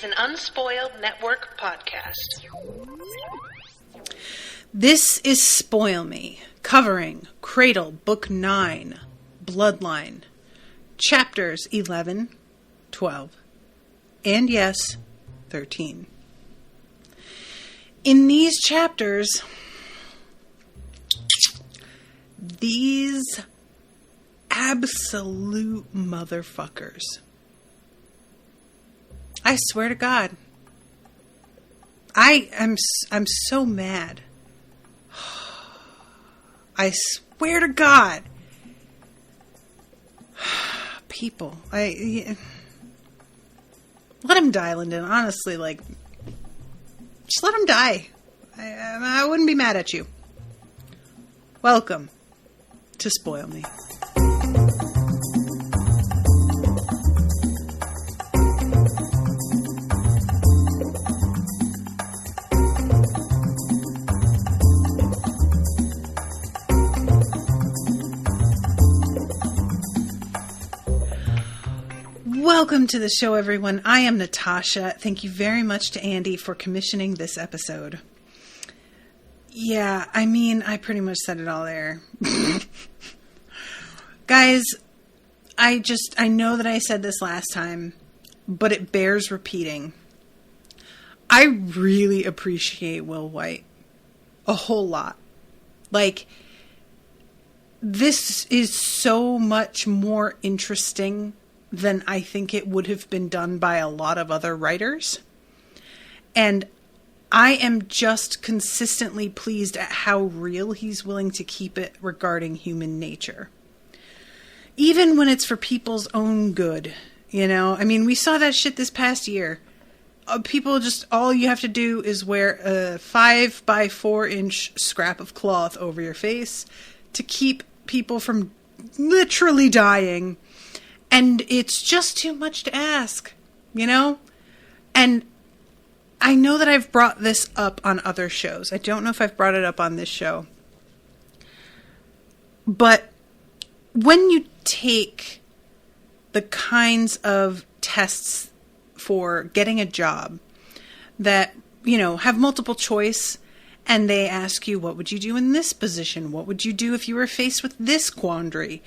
an Unspoiled Network podcast. This is Spoil Me, covering Cradle, Book 9, Bloodline, Chapters 11, 12, and yes, 13. In these chapters, these absolute motherfuckers, I swear to God, I'm so mad. I swear to God, people, let them die, Lyndon. Honestly, just let them die. I wouldn't be mad at you. Welcome to Spoil Me. Welcome to the show, everyone. I am Natasha. Thank you very much to Andy for commissioning this episode. Yeah, I pretty much said it all there. Guys, I know that I said this last time, but it bears repeating. I really appreciate Will White. A whole lot. This is so much more interesting than I think it would have been done by a lot of other writers. And I am just consistently pleased at how real he's willing to keep it regarding human nature. Even when it's for people's own good, you know? We saw that shit this past year. People just, all you have to do is wear a 5x4-inch scrap of cloth over your face to keep people from literally dying. And it's just too much to ask, you know? And I know that I've brought this up on other shows. I don't know if I've brought it up on this show. But when you take the kinds of tests for getting a job that, have multiple choice, and they ask you, what would you do in this position? What would you do if you were faced with this quandary?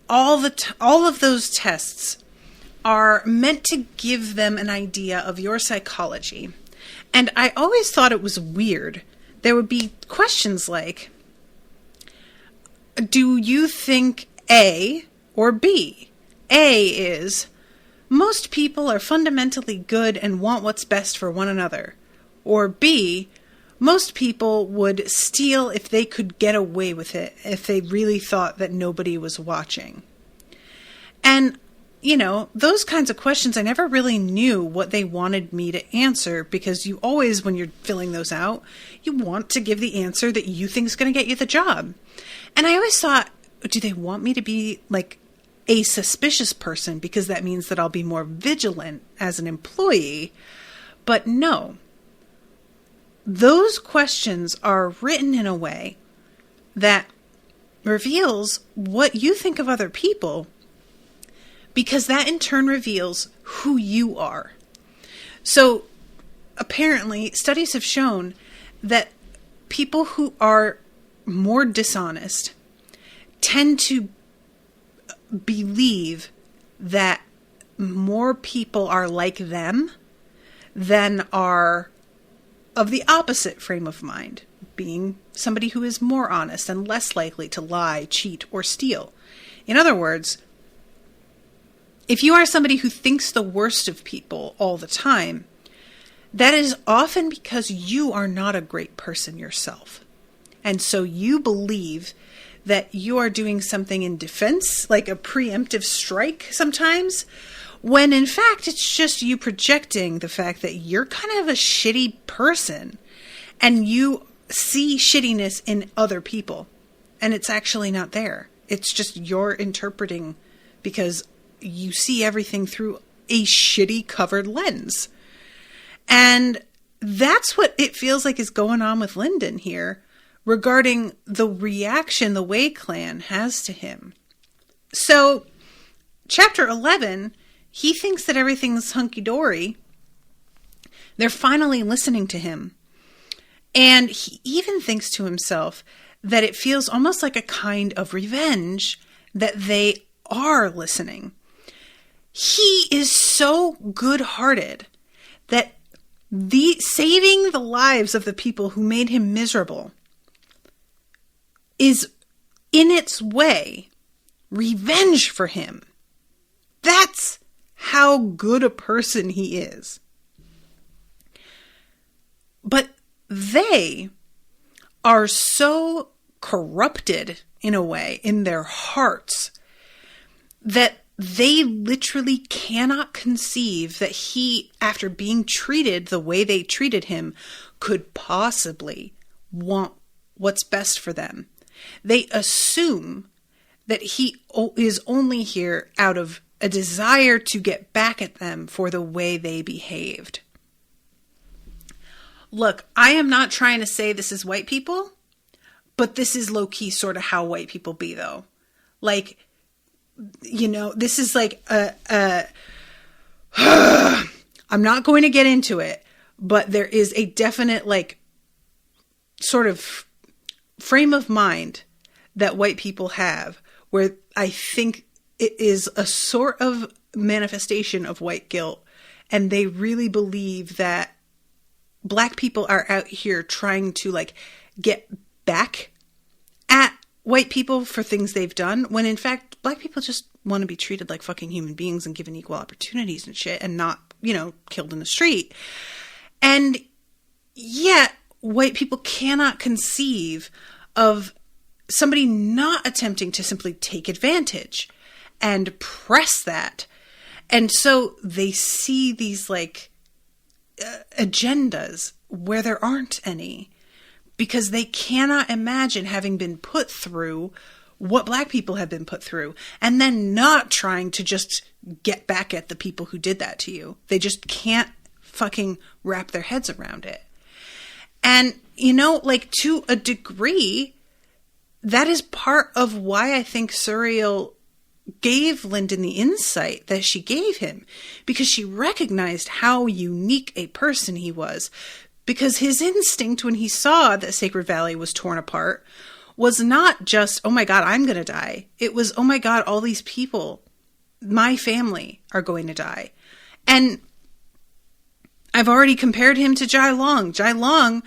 All of those tests are meant to give them an idea of your psychology. And I always thought it was weird. There would be questions like, do you think A or B? A is, most people are fundamentally good and want what's best for one another. Or B, most people would steal if they could get away with it, if they really thought that nobody was watching. And, those kinds of questions, I never really knew what they wanted me to answer, because you always, when you're filling those out, you want to give the answer that you think is going to get you the job. And I always thought, do they want me to be a suspicious person, because that means that I'll be more vigilant as an employee? But no. Those questions are written in a way that reveals what you think of other people, because that in turn reveals who you are. So apparently, studies have shown that people who are more dishonest tend to believe that more people are like them than are of the opposite frame of mind, being somebody who is more honest and less likely to lie, cheat, or steal. In other words, if you are somebody who thinks the worst of people all the time, that is often because you are not a great person yourself. And so you believe that you are doing something in defense, like a preemptive strike sometimes, when in fact it's just you projecting the fact that you're kind of a shitty person and you see shittiness in other people, and it's actually not there. It's just you're interpreting because you see everything through a shitty covered lens. And that's what it feels like is going on with Lyndon here regarding the reaction the Way clan has to him. So, chapter 11, he thinks that everything's hunky-dory, They're finally listening to him. And he even thinks to himself that it feels almost like a kind of revenge that they are listening. He is so good-hearted that saving the lives of the people who made him miserable is, in its way, revenge for him. That's how good a person he is. But they are so corrupted, in a way, in their hearts, that they literally cannot conceive that he, after being treated the way they treated him, could possibly want what's best for them. They assume that he is only here out of a desire to get back at them for the way they behaved. Look, I am not trying to say this is white people, but this is low-key sort of how white people be, though. Like, you know, this is like I'm not going to get into it, but there is a definite, like, sort of frame of mind that white people have, where I think it is a sort of manifestation of white guilt, and they really believe that Black people are out here trying to, like, get back at white people for things they've done, when in fact Black people just want to be treated like fucking human beings and given equal opportunities and shit, and not, you know, killed in the street. And yet white people cannot conceive of somebody not attempting to simply take advantage and press that. And so they see these, like, agendas where there aren't any, because they cannot imagine having been put through what Black people have been put through, and then not trying to just get back at the people who did that to you. They just can't fucking wrap their heads around it. And, you know, like, to a degree, that is part of why I think Suriel gave Lyndon the insight that she gave him, because she recognized how unique a person he was. Because his instinct when he saw that Sacred Valley was torn apart was not just, oh my God, I'm going to die. It was, oh my God, all these people, my family, are going to die. And I've already compared him to Jai Long. Jai Long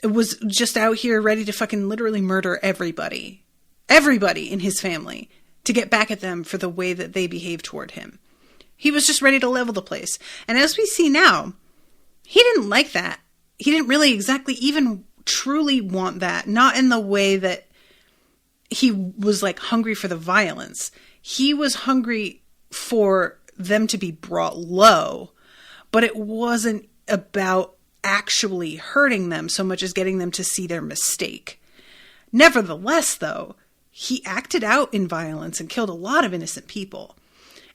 was just out here ready to fucking literally murder everybody in his family, to get back at them for the way that they behaved toward him. He was just ready to level the place. And as we see now, he didn't like that. He didn't really exactly even truly want that. Not in the way that he was, like, hungry for the violence. He was hungry for them to be brought low, but it wasn't about actually hurting them so much as getting them to see their mistake. Nevertheless, though, he acted out in violence and killed a lot of innocent people.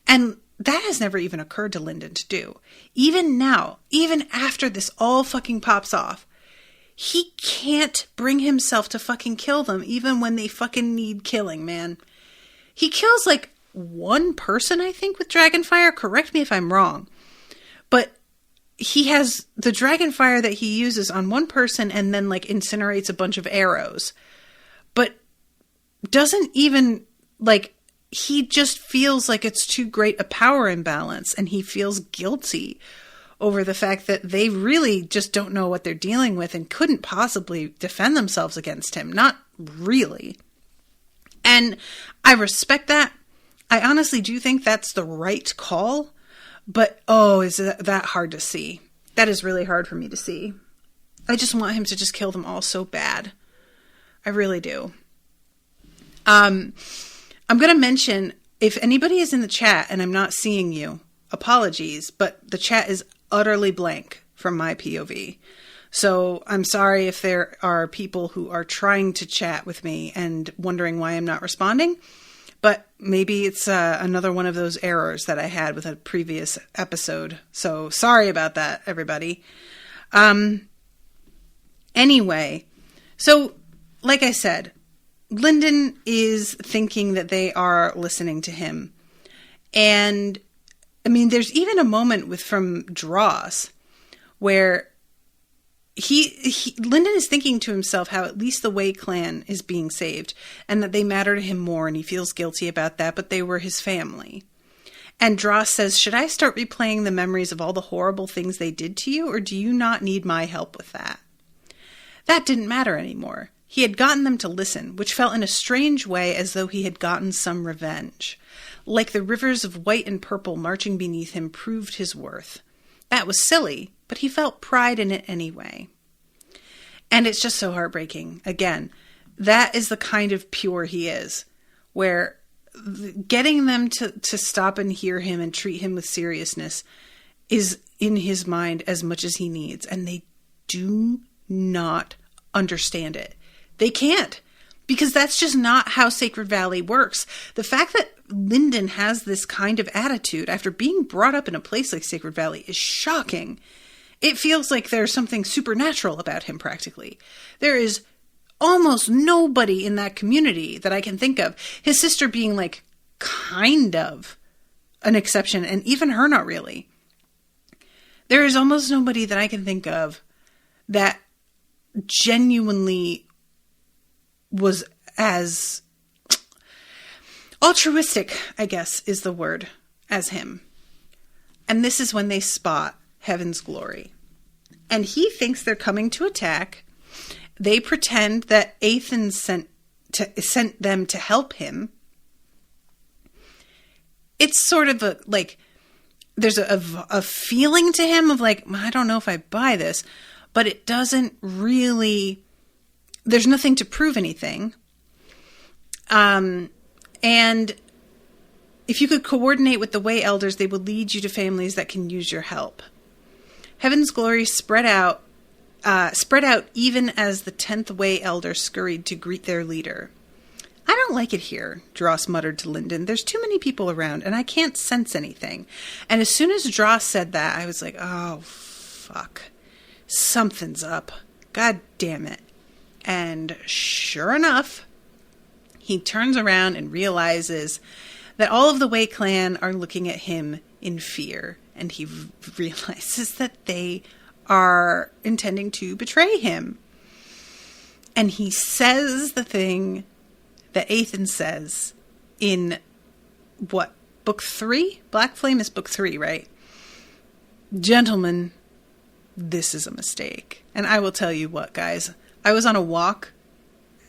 And that has never even occurred to Lyndon to do. Even now, even after this all fucking pops off, he can't bring himself to fucking kill them, even when they fucking need killing, man. He kills, like, one person, I think, with Dragonfire. Correct me if I'm wrong. But he has the Dragonfire that he uses on one person and then, like, incinerates a bunch of arrows. But doesn't even, like, he just feels like it's too great a power imbalance, and he feels guilty over the fact that they really just don't know what they're dealing with and couldn't possibly defend themselves against him. Not really. And I respect that. I honestly do think that's the right call, but is that hard to see? That is really hard for me to see. I just want him to just kill them all so bad. I really do. I'm going to mention, if anybody is in the chat and I'm not seeing you, apologies, but the chat is utterly blank from my POV. So I'm sorry if there are people who are trying to chat with me and wondering why I'm not responding, but maybe it's another one of those errors that I had with a previous episode. So sorry about that, everybody. Anyway, so like I said, Lyndon is thinking that they are listening to him. And, I mean, there's even a moment from Dross where Lyndon is thinking to himself how at least the Way clan is being saved and that they matter to him more, and he feels guilty about that, but they were his family. And Dross says, should I start replaying the memories of all the horrible things they did to you, or do you not need my help with that? That didn't matter anymore. He had gotten them to listen, which felt in a strange way as though he had gotten some revenge. Like the rivers of white and purple marching beneath him proved his worth. That was silly, but he felt pride in it anyway. And it's just so heartbreaking. Again, that is the kind of pure he is, where getting them to stop and hear him and treat him with seriousness is in his mind as much as he needs. And they do not understand it. They can't, because that's just not how Sacred Valley works. The fact that Lyndon has this kind of attitude after being brought up in a place like Sacred Valley is shocking. It feels like there's something supernatural about him practically. There is almost nobody in that community that I can think of. His sister being like kind of an exception, and even her not really. There is almost nobody that I can think of that genuinely was as altruistic, I guess is the word, as him. And this is when they spot Heaven's Glory. And he thinks they're coming to attack. They pretend that Ethan sent them to help him. It's sort of there's a feeling to him of like, I don't know if I buy this, but it doesn't really, there's nothing to prove anything. And if you could coordinate with the Way elders, they would lead you to families that can use your help. Heaven's Glory spread out even as the 10th Way elder scurried to greet their leader. I don't like it here, Dross muttered to Lyndon. There's too many people around, and I can't sense anything. And as soon as Dross said that, I was like, oh, fuck. Something's up. God damn it. And sure enough, he turns around and realizes that all of the Way clan are looking at him in fear. And he realizes that they are intending to betray him. And he says the thing that Ethan says in, what, book 3? Black Flame is book 3, right? Gentlemen, this is a mistake. And I will tell you what, guys. I was on a walk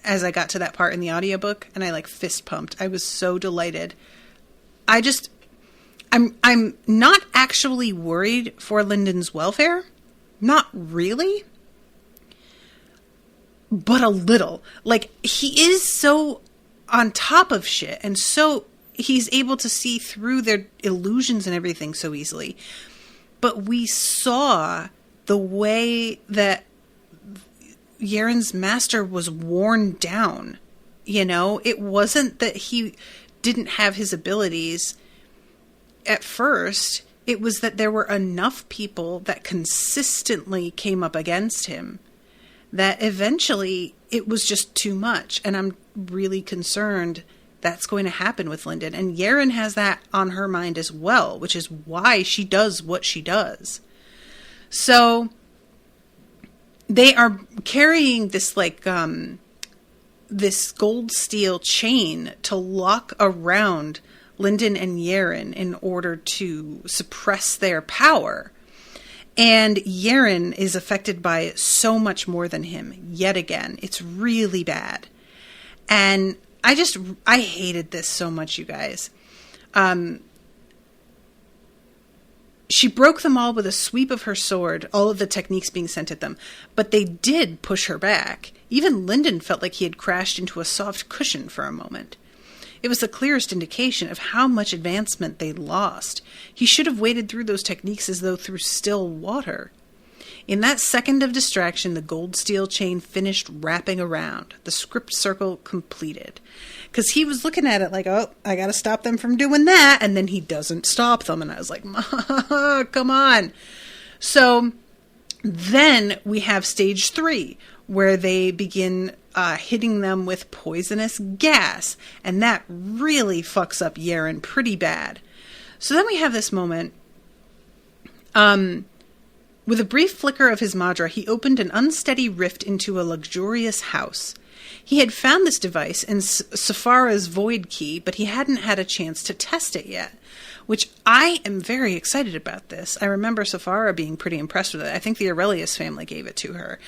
as I got to that part in the audiobook, and I fist pumped. I was so delighted. I'm not actually worried for Lyndon's welfare. Not really. But a little. He is so on top of shit, and so he's able to see through their illusions and everything so easily. But we saw the way that Yaren's master was worn down. It wasn't that he didn't have his abilities at first. It was that there were enough people that consistently came up against him that eventually it was just too much. And I'm really concerned that's going to happen with Lyndon. And Yaren has that on her mind as well, which is why she does what she does. So they are carrying this this gold steel chain to lock around Lyndon and Yaren in order to suppress their power. And Yaren is affected by it so much more than him. Yet again, it's really bad. And I hated this so much, you guys. She broke them all with a sweep of her sword, all of the techniques being sent at them. But they did push her back. Even Lyndon felt like he had crashed into a soft cushion for a moment. It was the clearest indication of how much advancement they'd lost. He should have waded through those techniques as though through still water. In that second of distraction, the gold steel chain finished wrapping around, the script circle completed. Because he was looking at it like, oh, I gotta stop them from doing that, and then he doesn't stop them, and I was like, come on. So then we have stage 3, where they begin hitting them with poisonous gas, and that really fucks up Yaren pretty bad. So then we have this moment With a brief flicker of his Madra, he opened an unsteady rift into a luxurious house. He had found this device in Safara's void key, but he hadn't had a chance to test it yet, which I am very excited about this. I remember Safara being pretty impressed with it. I think the Aurelius family gave it to her.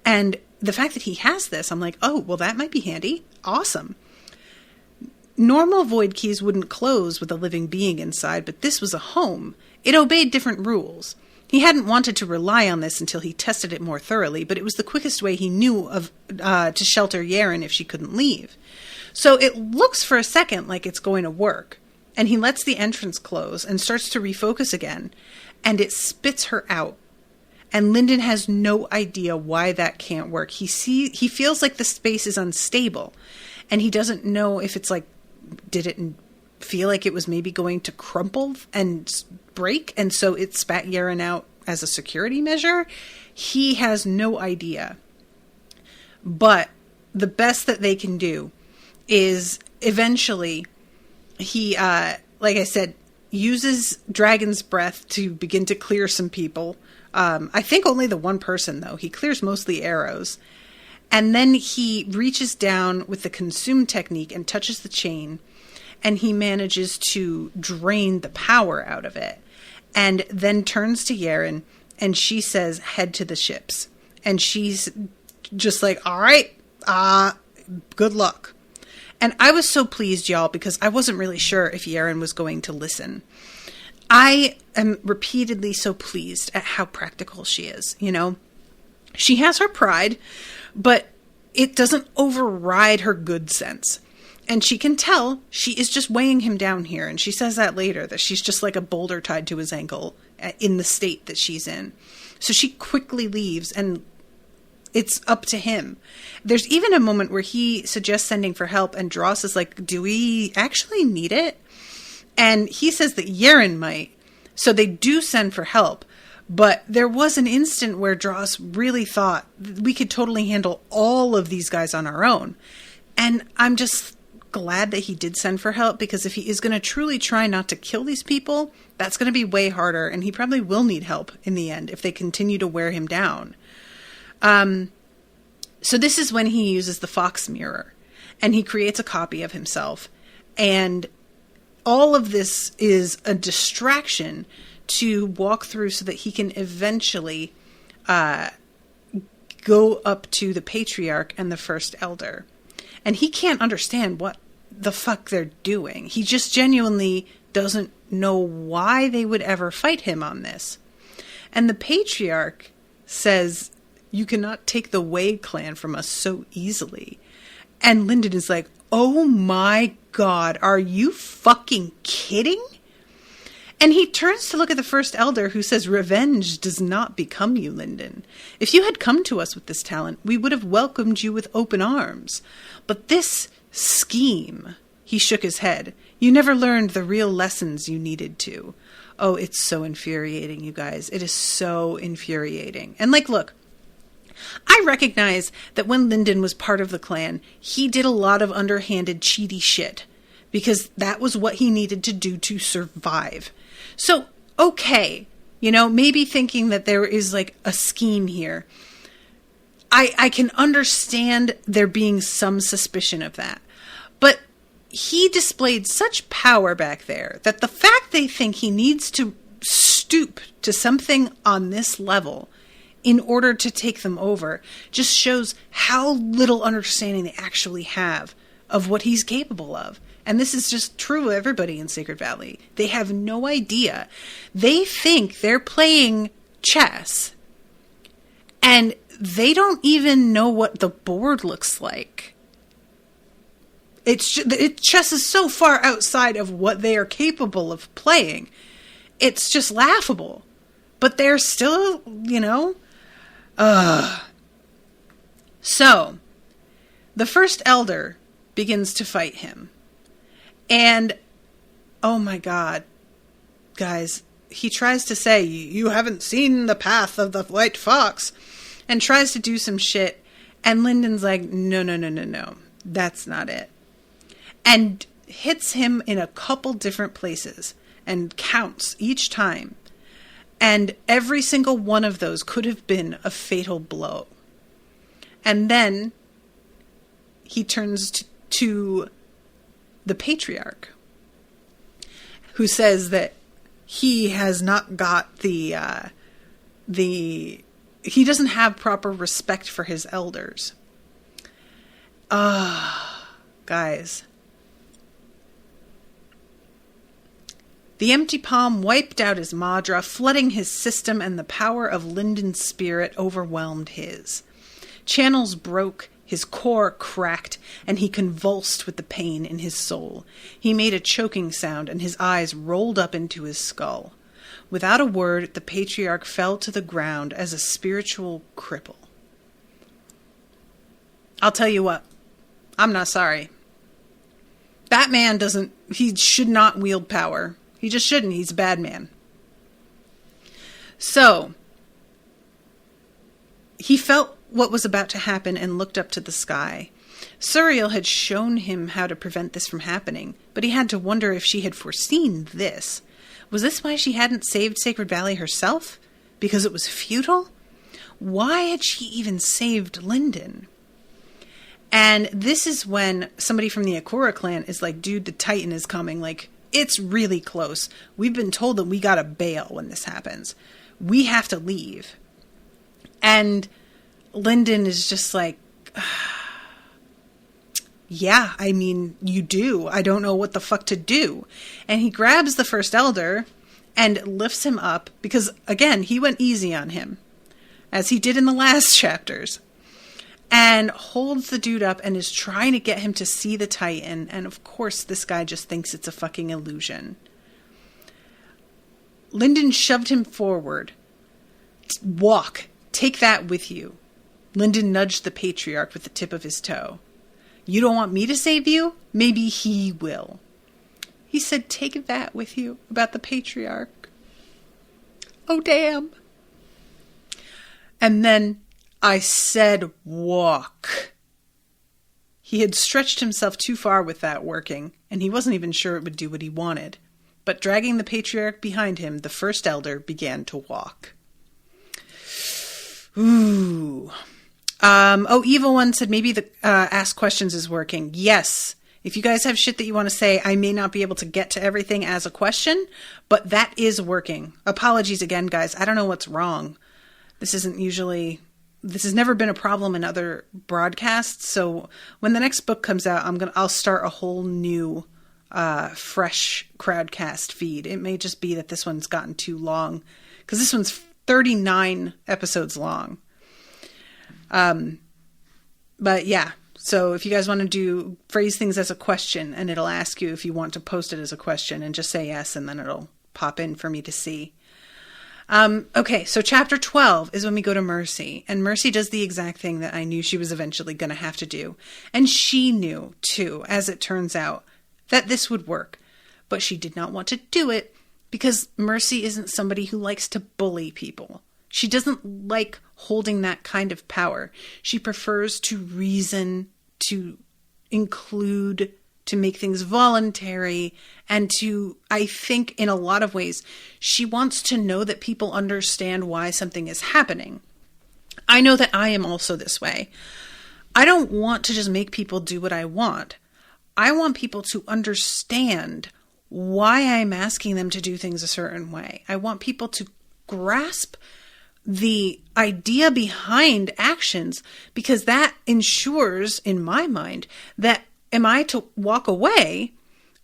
And the fact that he has this, I'm like, oh, well, that might be handy. Awesome. Normal void keys wouldn't close with a living being inside, but this was a home. It obeyed different rules. He hadn't wanted to rely on this until he tested it more thoroughly, but it was the quickest way he knew of to shelter Yaren if she couldn't leave. So it looks for a second like it's going to work, and he lets the entrance close and starts to refocus again, and it spits her out. And Lyndon has no idea why that can't work. He feels like the space is unstable, and he doesn't know if it's like, did it feel like it was maybe going to crumple and break, and so it spat Yaren out as a security measure? He has no idea. But the best that they can do is eventually he, like I said, uses Dragon's Breath to begin to clear some people. I think only the one person, though. He clears mostly arrows. And then he reaches down with the Consume technique and touches the chain, and he manages to drain the power out of it. And then turns to Yaren, and she says, head to the ships. And she's just like, all right, good luck. And I was so pleased, y'all, because I wasn't really sure if Yaren was going to listen. I am repeatedly so pleased at how practical she is, you know? She has her pride, but it doesn't override her good sense. And she can tell she is just weighing him down here. And she says that later, that she's just like a boulder tied to his ankle in the state that she's in. So she quickly leaves, and it's up to him. There's even a moment where he suggests sending for help, and Dross is like, do we actually need it? And he says that Yaren might. So they do send for help. But there was an instant where Dross really thought we could totally handle all of these guys on our own. And I'm just glad that he did send for help, because if he is going to truly try not to kill these people, that's going to be way harder, and he probably will need help in the end if they continue to wear him down. So this is when he uses the Fox Mirror, and he creates a copy of himself, and all of this is a distraction to walk through so that he can eventually go up to the Patriarch and the First Elder. And he can't understand what the fuck they're doing. He just genuinely doesn't know why they would ever fight him on this. And the Patriarch says, you cannot take the Wade clan from us so easily. And Lyndon is like, oh my God, are you fucking kidding? And he turns to look at the First Elder, who says, revenge does not become you, Lyndon. If you had come to us with this talent, we would have welcomed you with open arms. But this scheme, he shook his head. You never learned the real lessons you needed to. Oh, it's so infuriating, you guys. It is so infuriating. And like, look, I recognize that when Lyndon was part of the clan, he did a lot of underhanded, cheaty shit, because that was what he needed to do to survive. So, okay, you know, maybe thinking that there is like a scheme here. I can understand there being some suspicion of that. But he displayed such power back there that the fact they think he needs to stoop to something on this level in order to take them over just shows how little understanding they actually have of what he's capable of. And this is just true of everybody in Sacred Valley. They have no idea. They think they're playing chess, and they don't even know what the board looks like. Chess is so far outside of what they are capable of playing. It's just laughable. But they're still, you know... So, the First Elder begins to fight him. And, oh my God, guys, he tries to say, you haven't seen the path of the White Fox, and tries to do some shit. And Lyndon's like, no, that's not it. And hits him in a couple different places and counts each time. And every single one of those could have been a fatal blow. And then he turns to the patriarch, who says that he has not got he doesn't have proper respect for his elders. Guys. The empty palm wiped out his madra, flooding his system, and the power of Lyndon's spirit overwhelmed his. Channels broke, his core cracked, and he convulsed with the pain in his soul. He made a choking sound, and his eyes rolled up into his skull. Without a word, the patriarch fell to the ground as a spiritual cripple. I'll tell you what, I'm not sorry. That man he should not wield power. He just shouldn't. He's a bad man. So, he felt what was about to happen and looked up to the sky. Suriel had shown him how to prevent this from happening, but he had to wonder if she had foreseen this. Was this why she hadn't saved Sacred Valley herself? Because it was futile? Why had she even saved Lyndon? And this is when somebody from the Akura clan is like, dude, the Titan is coming. Like, it's really close. We've been told that we gotta bail when this happens. We have to leave. And Lyndon is just like, yeah, I mean, you do. I don't know what the fuck to do. And he grabs the first elder and lifts him up because, again, he went easy on him, as he did in the last chapters, and holds the dude up and is trying to get him to see the Titan. And of course, this guy just thinks it's a fucking illusion. Lyndon shoved him forward. Walk. Take that with you. Lyndon nudged the patriarch with the tip of his toe. You don't want me to save you? Maybe he will. He said, take that with you about the patriarch. Oh, damn. And then I said, walk. He had stretched himself too far with that working, and he wasn't even sure it would do what he wanted. But dragging the patriarch behind him, the first elder began to walk. Ooh. Evil One said maybe the ask questions is working. Yes. If you guys have shit that you want to say, I may not be able to get to everything as a question, but that is working. Apologies again, guys. I don't know what's wrong. This has never been a problem in other broadcasts. So when the next book comes out, I'll start a whole new, fresh Crowdcast feed. It may just be that this one's gotten too long, because this one's 39 episodes long. But yeah, so if you guys want to phrase things as a question, and it'll ask you if you want to post it as a question, and just say yes, and then it'll pop in for me to see. Okay, so chapter 12 is when we go to Mercy, and Mercy does the exact thing that I knew she was eventually going to have to do. And she knew, too, as it turns out, that this would work. But she did not want to do it because Mercy isn't somebody who likes to bully people. She doesn't like holding that kind of power. She prefers to reason, to include, to make things voluntary, and to, I think in a lot of ways, she wants to know that people understand why something is happening. I know that I am also this way. I don't want to just make people do what I want. I want people to understand why I'm asking them to do things a certain way. I want people to grasp the idea behind actions, because that ensures, in my mind, that am I to walk away,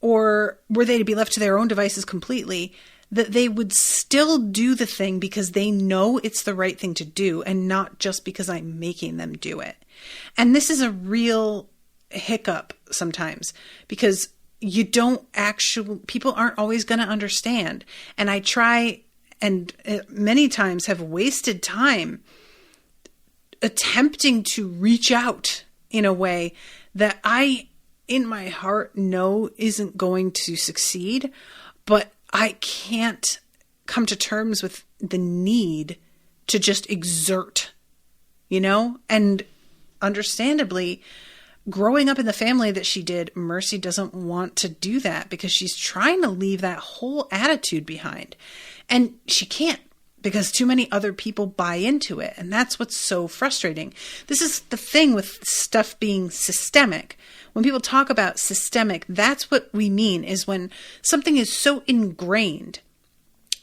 or were they to be left to their own devices completely, that they would still do the thing because they know it's the right thing to do, and not just because I'm making them do it. And this is a real hiccup sometimes, because people aren't always going to understand. And I try, and many times have wasted time attempting to reach out in a way that I, in my heart, know isn't going to succeed, but I can't come to terms with the need to just exert, and understandably, growing up in the family that she did, Mercy doesn't want to do that because she's trying to leave that whole attitude behind. And she can't. because too many other people buy into it. And that's what's so frustrating. This is the thing with stuff being systemic. When people talk about systemic, that's what we mean, is when something is so ingrained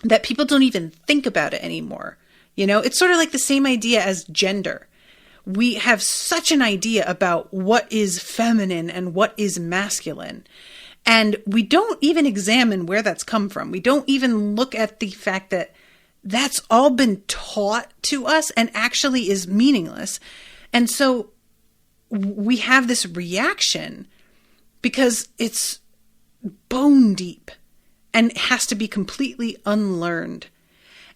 that people don't even think about it anymore. You know, it's sort of like the same idea as gender. We have such an idea about what is feminine and what is masculine. And we don't even examine where that's come from. We don't even look at the fact that that's all been taught to us and actually is meaningless. And so we have this reaction because it's bone deep and it has to be completely unlearned.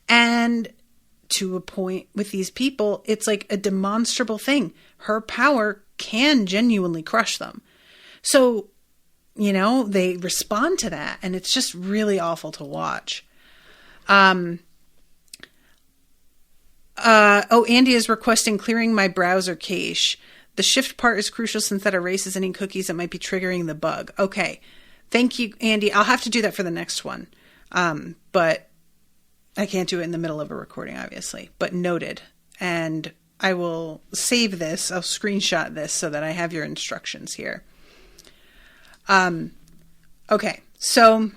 And to a point with these people, it's like a demonstrable thing. Her power can genuinely crush them. So, you know, they respond to that, and it's just really awful to watch. Andy is requesting clearing my browser cache. The shift part is crucial since that erases any cookies that might be triggering the bug. Okay. Thank you, Andy. I'll have to do that for the next one. But I can't do it in the middle of a recording, obviously, but noted. And I will save this. I'll screenshot this so that I have your instructions here. Okay. So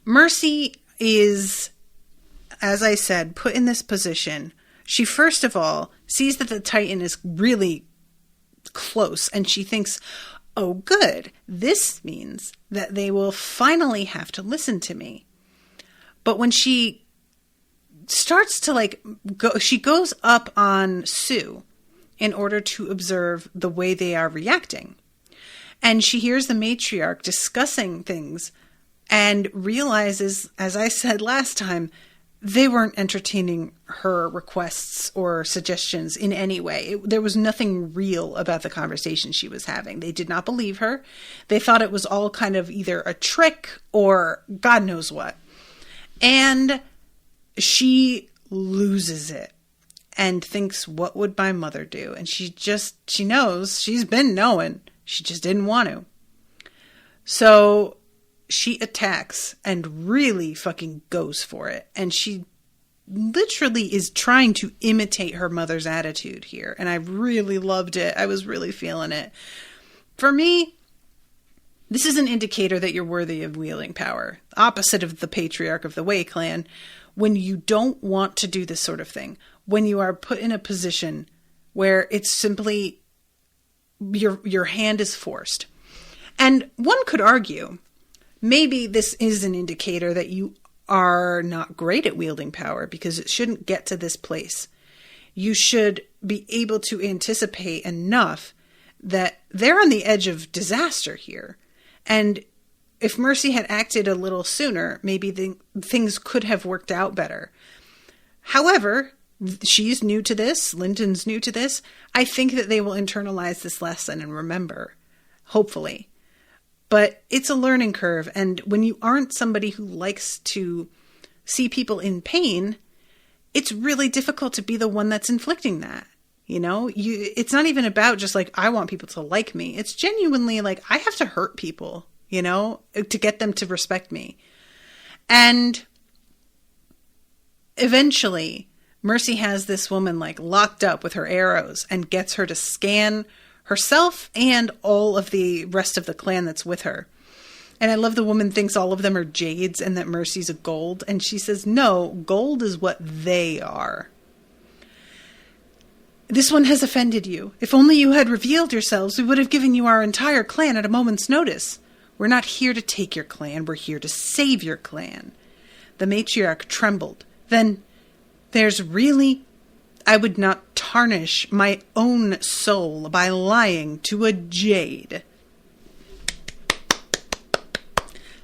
Mercy is, as I said, put in this position. She, first of all, sees that the Titan is really close, and she thinks, oh, good. This means that they will finally have to listen to me. But when she starts to she goes up on Sue in order to observe the way they are reacting. And she hears the matriarch discussing things and realizes, as I said last time, they weren't entertaining her requests or suggestions in any way. There was nothing real about the conversation she was having. They did not believe her. They thought it was all kind of either a trick or God knows what. And she loses it and thinks, what would my mother do? And she knows, she's been knowing, she just didn't want to. So she attacks and really fucking goes for it. And she literally is trying to imitate her mother's attitude here. And I really loved it. I was really feeling it. For me, this is an indicator that you're worthy of wielding power. Opposite of the patriarch of the Wei clan, when you don't want to do this sort of thing, when you are put in a position where it's simply your hand is forced. And one could argue, maybe this is an indicator that you are not great at wielding power, because it shouldn't get to this place. You should be able to anticipate enough that they're on the edge of disaster here. And if Mercy had acted a little sooner, maybe things could have worked out better. However, she's new to this. Linton's new to this. I think that they will internalize this lesson and remember, hopefully. But it's a learning curve. And when you aren't somebody who likes to see people in pain, it's really difficult to be the one that's inflicting that. You know, it's not even about just like, I want people to like me. It's genuinely like, I have to hurt people, you know, to get them to respect me. And eventually, Mercy has this woman like locked up with her arrows and gets her to scan herself and all of the rest of the clan that's with her. And I love the woman thinks all of them are jades and that Mercy's a gold. And she says, no, gold is what they are. This one has offended you. If only you had revealed yourselves, we would have given you our entire clan at a moment's notice. We're not here to take your clan. We're here to save your clan. The matriarch trembled. Then, there's really... I would not tarnish my own soul by lying to a jade.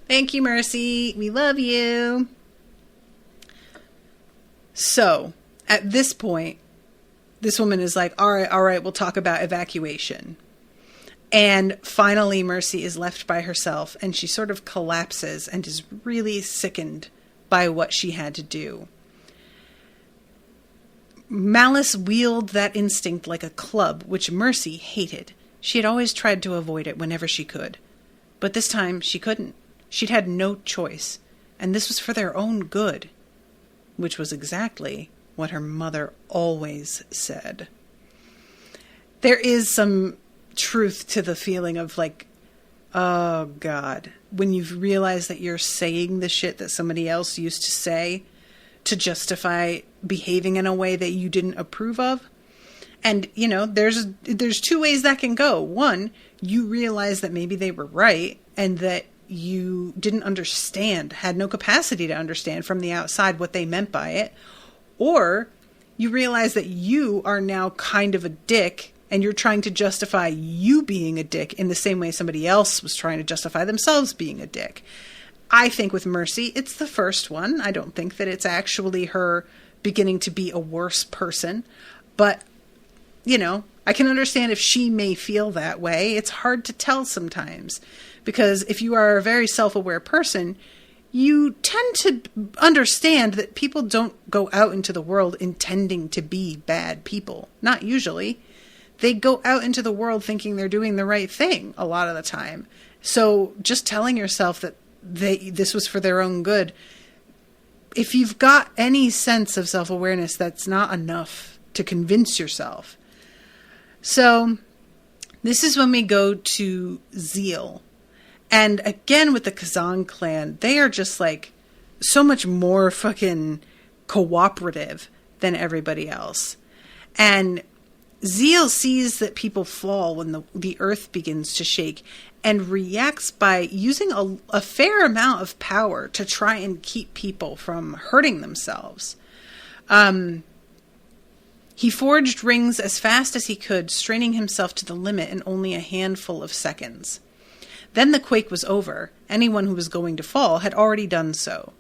Thank you, Mercy. We love you. So, at this point, this woman is like, all right, we'll talk about evacuation. And finally, Mercy is left by herself, and she sort of collapses and is really sickened by what she had to do. Malice wielded that instinct like a club, which Mercy hated. She had always tried to avoid it whenever she could. But this time, she couldn't. She'd had no choice, and this was for their own good. which was exactly what her mother always said. There is some truth to the feeling of like, oh God, when you've realized that you're saying the shit that somebody else used to say to justify behaving in a way that you didn't approve of. And, you know, there's two ways that can go. One, you realize that maybe they were right and that you didn't understand, had no capacity to understand from the outside what they meant by it. Or you realize that you are now kind of a dick and you're trying to justify you being a dick in the same way somebody else was trying to justify themselves being a dick. I think with Mercy, it's the first one. I don't think that it's actually her beginning to be a worse person. But, you know, I can understand if she may feel that way. It's hard to tell sometimes. Because if you are a very self-aware person, you tend to understand that people don't go out into the world intending to be bad people. Not usually. They go out into the world thinking they're doing the right thing a lot of the time. So just telling yourself that this was for their own good, if you've got any sense of self-awareness, that's not enough to convince yourself. So this is when we go to Zeal. And again, with the Kazan clan, they are just like so much more fucking cooperative than everybody else. And Zeal sees that people fall when the earth begins to shake and reacts by using a fair amount of power to try and keep people from hurting themselves. He forged rings as fast as he could, straining himself to the limit in only a handful of seconds. Then the quake was over. Anyone who was going to fall had already done so.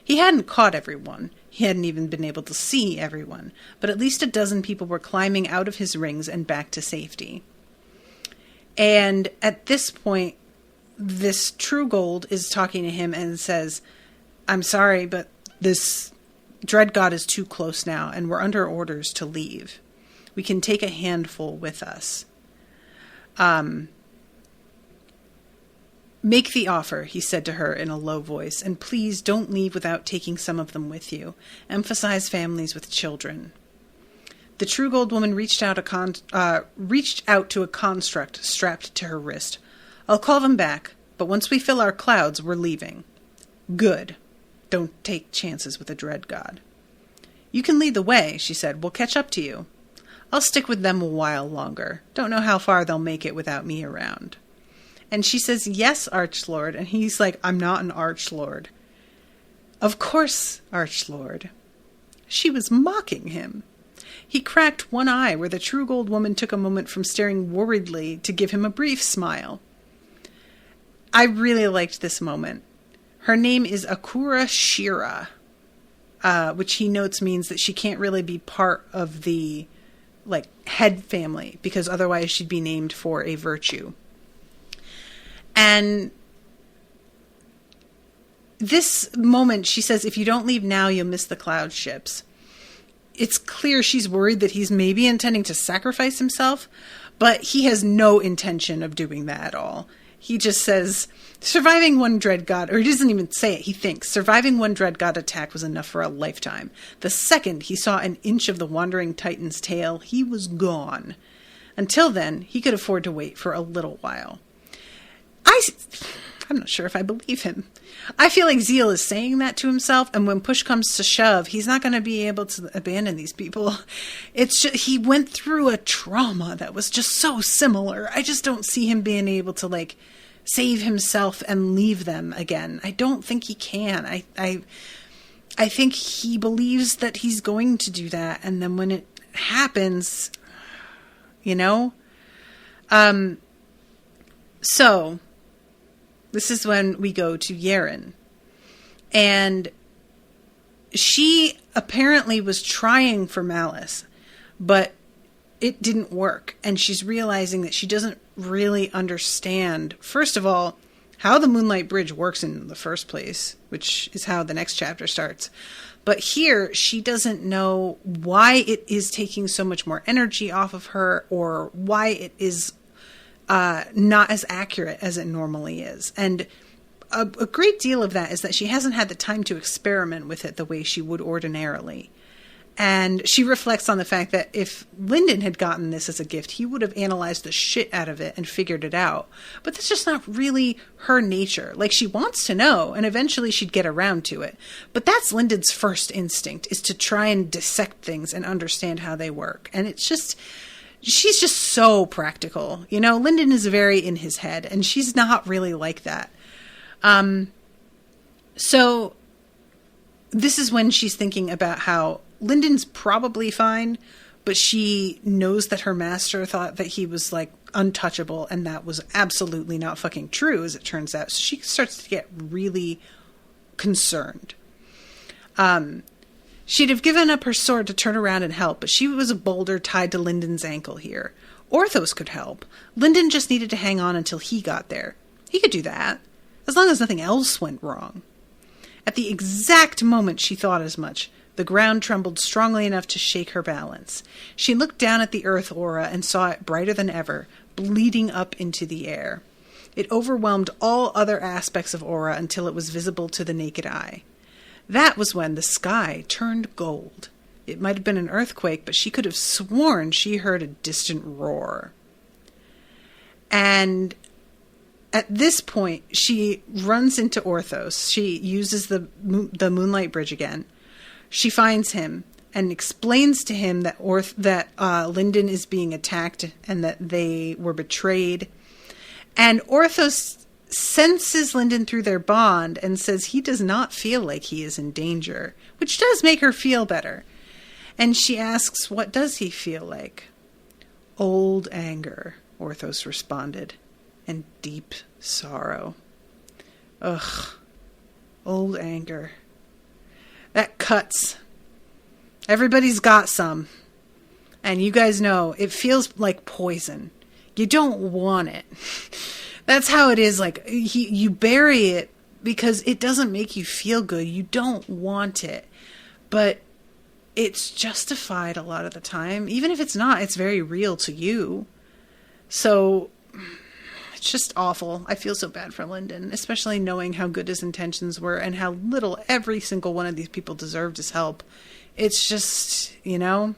He hadn't caught everyone. He hadn't even been able to see everyone, but at least a dozen people were climbing out of his rings and back to safety. And at this point, this True Gold is talking to him and says, I'm sorry, but this Dread God is too close now, and we're under orders to leave. We can take a handful with us. Make the offer, he said to her in a low voice, and please don't leave without taking some of them with you. Emphasize families with children. The True Gold woman reached out to a construct strapped to her wrist. I'll call them back, but once we fill our clouds, we're leaving. Good. Don't take chances with a Dread God. You can lead the way, she said. We'll catch up to you. I'll stick with them a while longer. Don't know how far they'll make it without me around. And she says, yes, Archlord. And he's like, I'm not an Archlord. Of course, Archlord. She was mocking him. He cracked one eye where the True Gold woman took a moment from staring worriedly to give him a brief smile. I really liked this moment. Her name is Akura Shira, which he notes means that she can't really be part of the head family, because otherwise she'd be named for a virtue. And this moment, she says, if you don't leave now, you'll miss the cloud ships. It's clear she's worried that he's maybe intending to sacrifice himself, but he has no intention of doing that at all. He just says, surviving one Dread God, or he doesn't even say it, he thinks, surviving one Dread God attack was enough for a lifetime. The second he saw an inch of the Wandering Titan's tail, he was gone. Until then, he could afford to wait for a little while. I'm not sure if I believe him. I feel like Zeal is saying that to himself, and when push comes to shove, he's not going to be able to abandon these people. It's just, he went through a trauma that was just so similar. I just don't see him being able to save himself and leave them again. I don't think he can. I think he believes that he's going to do that, and then when it happens, So this is when we go to Yaren. And she apparently was trying for Malice, but it didn't work. And she's realizing that she doesn't really understand, first of all, how the Moonlight Bridge works in the first place, which is how the next chapter starts. But here, she doesn't know why it is taking so much more energy off of her, or why it is not as accurate as it normally is. And a great deal of that is that she hasn't had the time to experiment with it the way she would ordinarily. And she reflects on the fact that if Lyndon had gotten this as a gift, he would have analyzed the shit out of it and figured it out. But that's just not really her nature. Like, she wants to know, and eventually she'd get around to it. But that's Lyndon's first instinct, is to try and dissect things and understand how they work. And it's just, she's just so practical. You know, Lyndon is very in his head, and she's not really like that. So this is when she's thinking about how Lyndon's probably fine, but she knows that her master thought that he was like untouchable, and that was absolutely not fucking true, as it turns out. So she starts to get really concerned. She'd have given up her sword to turn around and help, but she was a boulder tied to Lyndon's ankle here. Orthos could help. Lyndon just needed to hang on until he got there. He could do that, as long as nothing else went wrong. At the exact moment she thought as much, the ground trembled strongly enough to shake her balance. She looked down at the earth aura and saw it brighter than ever, bleeding up into the air. It overwhelmed all other aspects of aura until it was visible to the naked eye. That was when the sky turned gold. It might have been an earthquake, but she could have sworn she heard a distant roar. And at this point, she runs into Orthos. She uses the Moonlight Bridge again. She finds him and explains to him that Lyndon is being attacked and that they were betrayed. And Orthos senses Lyndon through their bond and says he does not feel like he is in danger, which does make her feel better. And she asks, what does he feel like? Old anger, Orthos responded, and deep sorrow. Ugh, old anger. That cuts. Everybody's got some. And you guys know, it feels like poison. You don't want it. That's how it is. Like, you bury it because it doesn't make you feel good. You don't want it. But it's justified a lot of the time. Even if it's not, it's very real to you. So it's just awful. I feel so bad for Lyndon, especially knowing how good his intentions were and how little every single one of these people deserved his help. It's just, you know.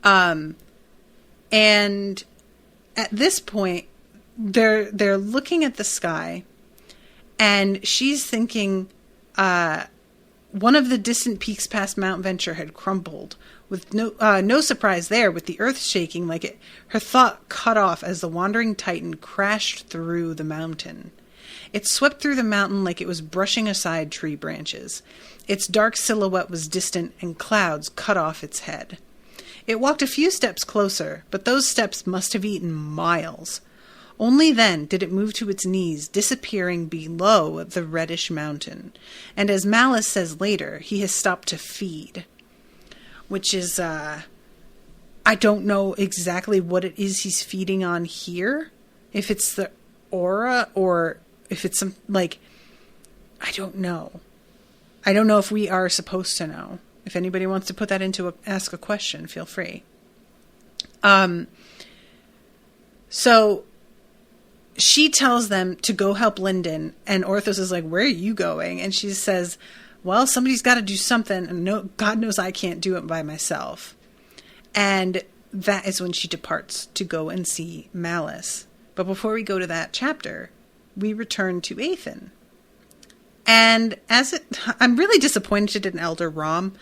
And at this point, they're looking at the sky, and she's thinking one of the distant peaks past Mount Venture had crumbled. With no surprise there, with the earth shaking like it, her thought cut off as the wandering titan crashed through the mountain. It swept through the mountain like it was brushing aside tree branches. Its dark silhouette was distant, and clouds cut off its head. It walked a few steps closer, but those steps must have eaten miles. Only then did it move to its knees, disappearing below the reddish mountain. And as Malice says later, he has stopped to feed. Which is, I don't know exactly what it is he's feeding on here. If it's the aura or if it's some, like, I don't know. I don't know if we are supposed to know. If anybody wants to put that into ask a question, feel free. So she tells them to go help Lyndon, and Orthos is like, where are you going? And she says, well, somebody's got to do something, and God knows I can't do it by myself. And that is when she departs to go and see Malice. But before we go to that chapter, we return to Ethan. And I'm really disappointed in Elder Rom.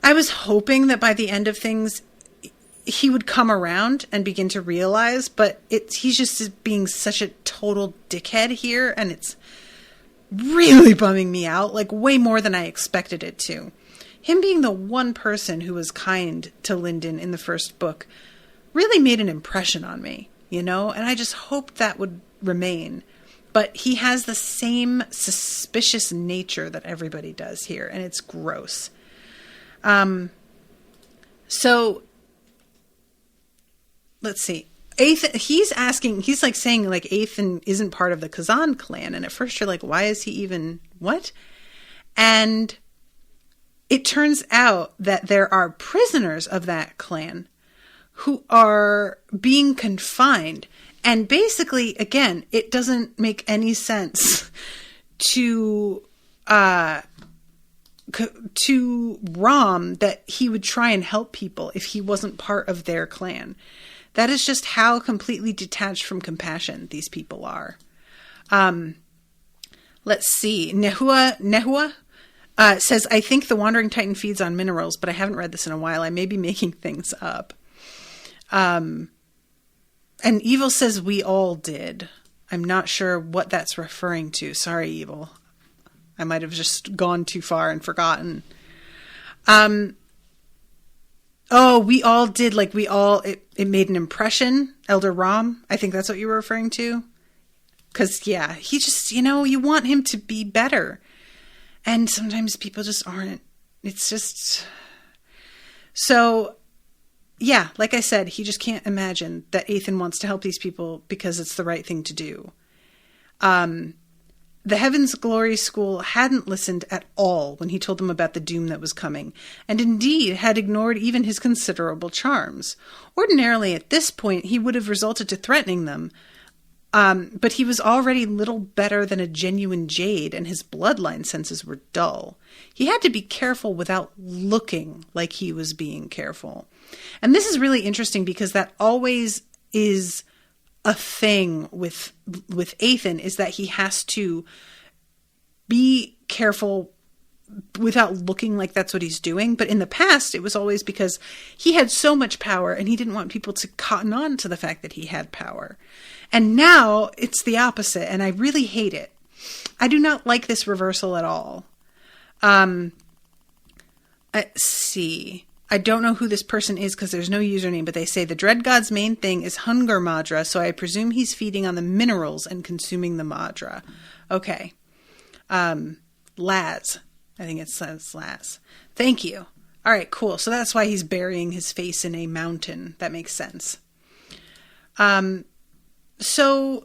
I was hoping that by the end of things, he would come around and begin to realize, but he's just being such a total dickhead here, and it's really bumming me out, like way more than I expected it to. Him being the one person who was kind to Lyndon in the first book really made an impression on me, you know, and I just hoped that would remain. But he has the same suspicious nature that everybody does here, and it's gross. So let's see. Ethan, he's like saying like Ethan isn't part of the Kazan clan. And at first you're like, why is he even, what? And it turns out that there are prisoners of that clan who are being confined. And basically, again, it doesn't make any sense to Rom that he would try and help people if he wasn't part of their clan. That is just how completely detached from compassion these people are. Let's see. Nehua says, I think the Wandering Titan feeds on minerals, but I haven't read this in a while. I may be making things up. And Evil says, we all did. I'm not sure what that's referring to. Sorry, Evil. I might have just gone too far and forgotten. Oh, we all did. Like it made an impression. Elder Rom. I think that's what you were referring to. Because, yeah, he just, you want him to be better. And sometimes people just aren't. It's just... So, yeah, like I said, he just can't imagine that Ethan wants to help these people because it's the right thing to do. The Heaven's Glory School hadn't listened at all when he told them about the doom that was coming, and indeed had ignored even his considerable charms. Ordinarily, at this point, he would have resulted to threatening them, but he was already little better than a genuine jade, and his bloodline senses were dull. He had to be careful without looking like he was being careful. And this is really interesting because that always is a thing with Ethan, is that he has to be careful without looking like that's what he's doing. But in the past, it was always because he had so much power and he didn't want people to cotton on to the fact that he had power. And now it's the opposite, and I really hate it. I do not like this reversal at all. Let's see. I don't know who this person is because there's no username, but they say the Dread God's main thing is hunger madra, so I presume he's feeding on the minerals and consuming the madra. Okay. Laz. I think it says Laz. Thank you. All right, cool. So that's why he's burying his face in a mountain. That makes sense. So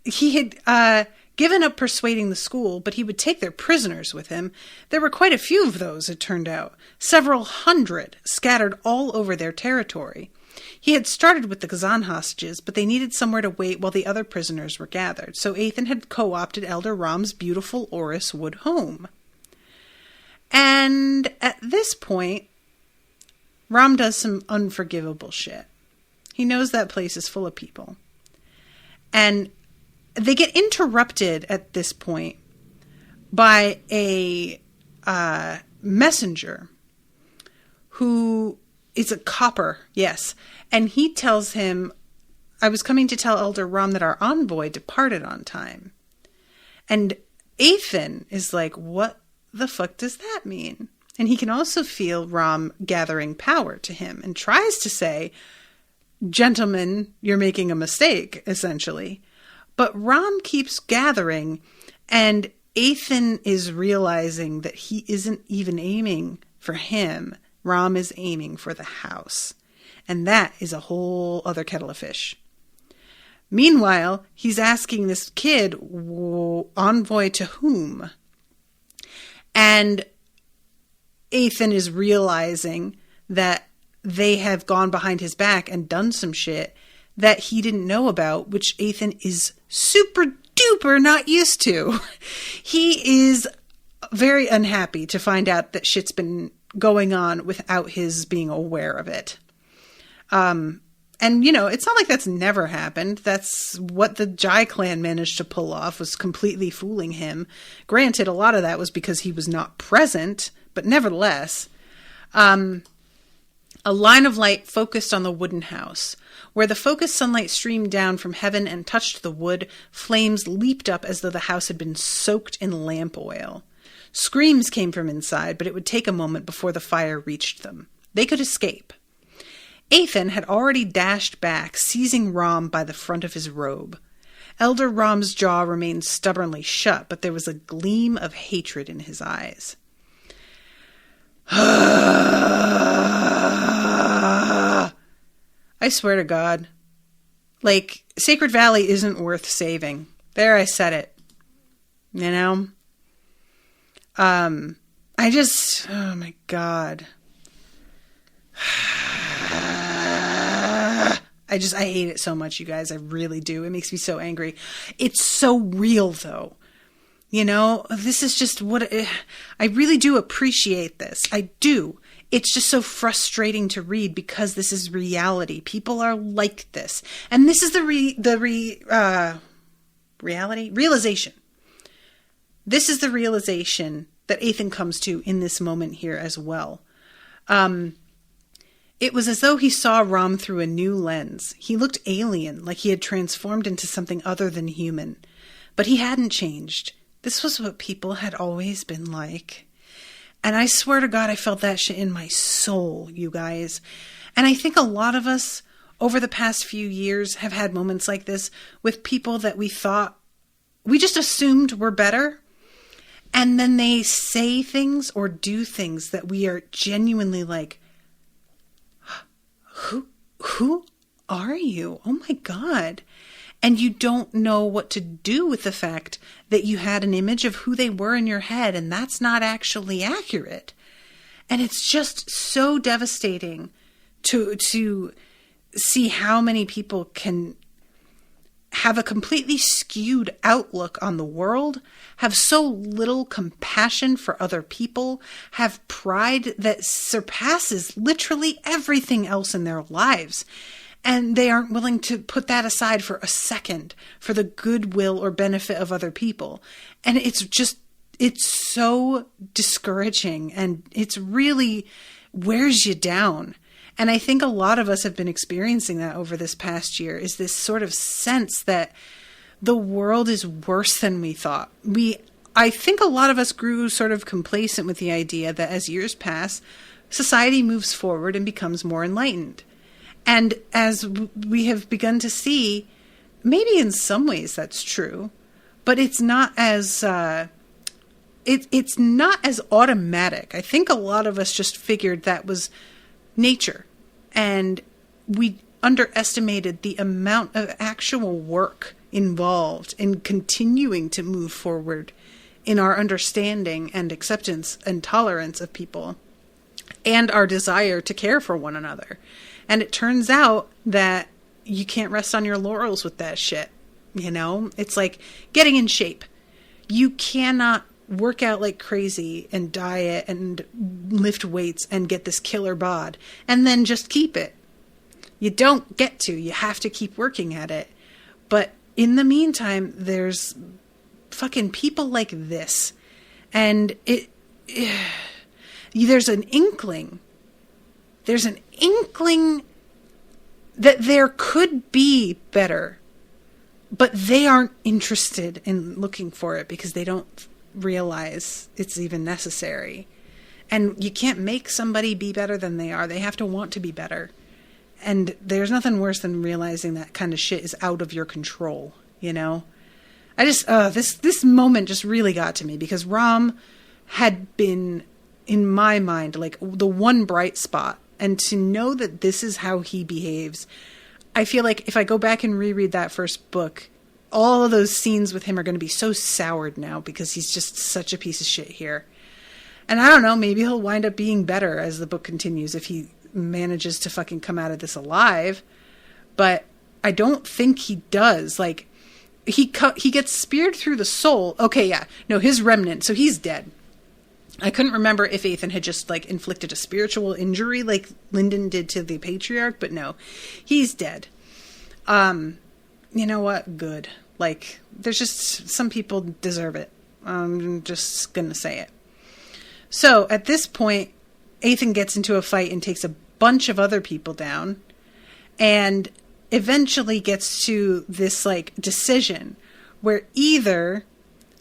he had given up persuading the school, but he would take their prisoners with him. There were quite a few of those, it turned out. Several hundred scattered all over their territory. He had started with the Kazan hostages, but they needed somewhere to wait while the other prisoners were gathered, so Ethan had co-opted Elder Rom's beautiful Oris Wood home. And at this point, Rom does some unforgivable shit. He knows that place is full of people. And they get interrupted at this point by a messenger who is a copper, yes. And he tells him, I was coming to tell Elder Rom that our envoy departed on time. And Ethan is like, what the fuck does that mean? And he can also feel Rom gathering power to him and tries to say, gentlemen, you're making a mistake, essentially. But Rom keeps gathering, and Ethan is realizing that he isn't even aiming for him. Rom is aiming for the house. And that is a whole other kettle of fish. Meanwhile, he's asking this kid, envoy to whom? And Ethan is realizing that they have gone behind his back and done some shit that he didn't know about, which Ethan is super duper not used to. He is very unhappy to find out that shit's been going on without his being aware of it. And, it's not like that's never happened. That's what the Jai clan managed to pull off, was completely fooling him. Granted, a lot of that was because he was not present, but nevertheless, a line of light focused on the wooden house. Where the focused sunlight streamed down from heaven and touched the wood, flames leaped up as though the house had been soaked in lamp oil. Screams came from inside, but it would take a moment before the fire reached them. They could escape. Ethan had already dashed back, seizing Rom by the front of his robe. Elder Rom's jaw remained stubbornly shut, but there was a gleam of hatred in his eyes. I swear to God. Sacred Valley isn't worth saving. There, I said it. Oh my God. I hate it so much, you guys. I really do. It makes me so angry. It's so real, though. You know, this is just I really do appreciate this. I do. It's just so frustrating to read because this is reality. People are like this. And this is realization. This is the realization that Ethan comes to in this moment here as well. It was as though he saw Rom through a new lens. He looked alien, like he had transformed into something other than human. But he hadn't changed. This was what people had always been like. And I swear to God, I felt that shit in my soul, you guys. And I think a lot of us over the past few years have had moments like this with people that we just assumed were better. And then they say things or do things that we are genuinely like, who are you? Oh my God. And you don't know what to do with the fact that you had an image of who they were in your head, and that's not actually accurate. And it's just so devastating to see how many people can have a completely skewed outlook on the world, have so little compassion for other people, have pride that surpasses literally everything else in their lives. And they aren't willing to put that aside for a second for the goodwill or benefit of other people. And it's so discouraging, and it's really wears you down. And I think a lot of us have been experiencing that over this past year, is this sort of sense that the world is worse than we thought. I think a lot of us grew sort of complacent with the idea that as years pass, society moves forward and becomes more enlightened. And as we have begun to see, maybe in some ways that's true, but it's not as it's not as automatic. I think a lot of us just figured that was nature, and we underestimated the amount of actual work involved in continuing to move forward in our understanding and acceptance and tolerance of people and our desire to care for one another. And it turns out that you can't rest on your laurels with that shit. You know, it's like getting in shape. You cannot work out like crazy and diet and lift weights and get this killer bod and then just keep it. You don't get to. You have to keep working at it. But in the meantime, there's fucking people like this. And there's an inkling. There's an inkling that there could be better, but they aren't interested in looking for it because they don't realize it's even necessary. And you can't make somebody be better than they are. They have to want to be better. And there's nothing worse than realizing that kind of shit is out of your control, you know? I just, this moment just really got to me because Rom had been, in my mind, like the one bright spot. And to know that this is how he behaves, I feel like if I go back and reread that first book, all of those scenes with him are going to be so soured now because he's just such a piece of shit here. And I don't know, maybe he'll wind up being better as the book continues if he manages to fucking come out of this alive. But I don't think he does. Like, he gets speared through the soul. Okay, yeah. No, his remnant. So he's dead. I couldn't remember if Ethan had just, like, inflicted a spiritual injury like Lyndon did to the patriarch, but no, he's dead. You know what? Good. Like, there's just, some people deserve it. I'm just gonna say it. So, at this point, Ethan gets into a fight and takes a bunch of other people down, and eventually gets to this, like, decision where either...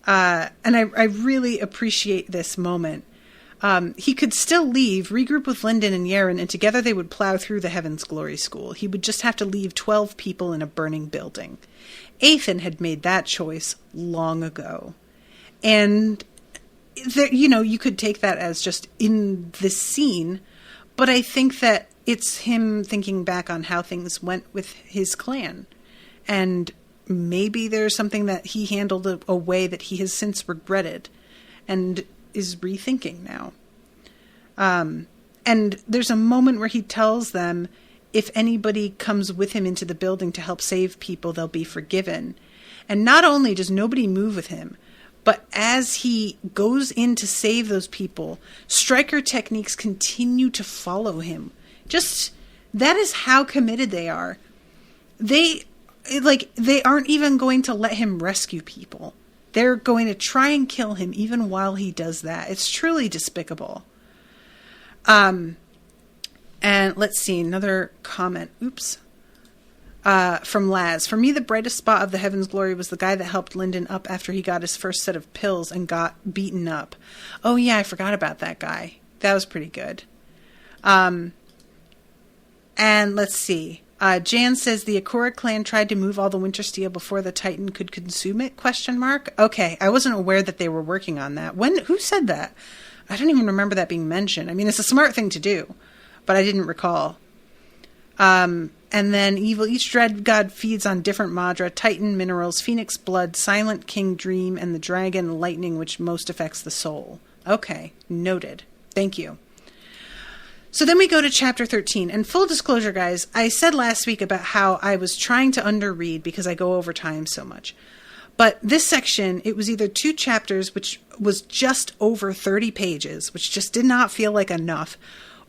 and I really appreciate this moment. He could still leave, regroup with Lyndon and Yaren, and together they would plow through the Heaven's Glory School. He would just have to leave 12 people in a burning building. Ethan had made that choice long ago. And, there, you know, you could take that as just in this scene, but I think that it's him thinking back on how things went with his clan. And maybe there's something that he handled a way that he has since regretted and is rethinking now. And there's a moment where he tells them, if anybody comes with him into the building to help save people, they'll be forgiven. And not only does nobody move with him, but as he goes in to save those people, Stryker techniques continue to follow him. Just, that is how committed they are. They aren't even going to let him rescue people. They're going to try and kill him even while he does that. It's truly despicable. And let's see, another comment. Oops. From Laz. For me, the brightest spot of the Heaven's Glory was the guy that helped Lyndon up after he got his first set of pills and got beaten up. Oh yeah, I forgot about that guy. That was pretty good. And let's see. Jan says the Akura clan tried to move all the winter steel before the Titan could consume it? ? Okay, I wasn't aware that they were working on that. Who said that? I don't even remember that being mentioned. I mean, it's a smart thing to do, but I didn't recall. And then evil, each dread god feeds on different Madra, Titan minerals, Phoenix blood, Silent King dream, and the dragon lightning, which most affects the soul. Okay, noted. Thank you. So then we go to chapter 13. And full disclosure, guys, I said last week about how I was trying to underread because I go over time so much. But this section, it was either 2 chapters, which was just over 30 pages, which just did not feel like enough,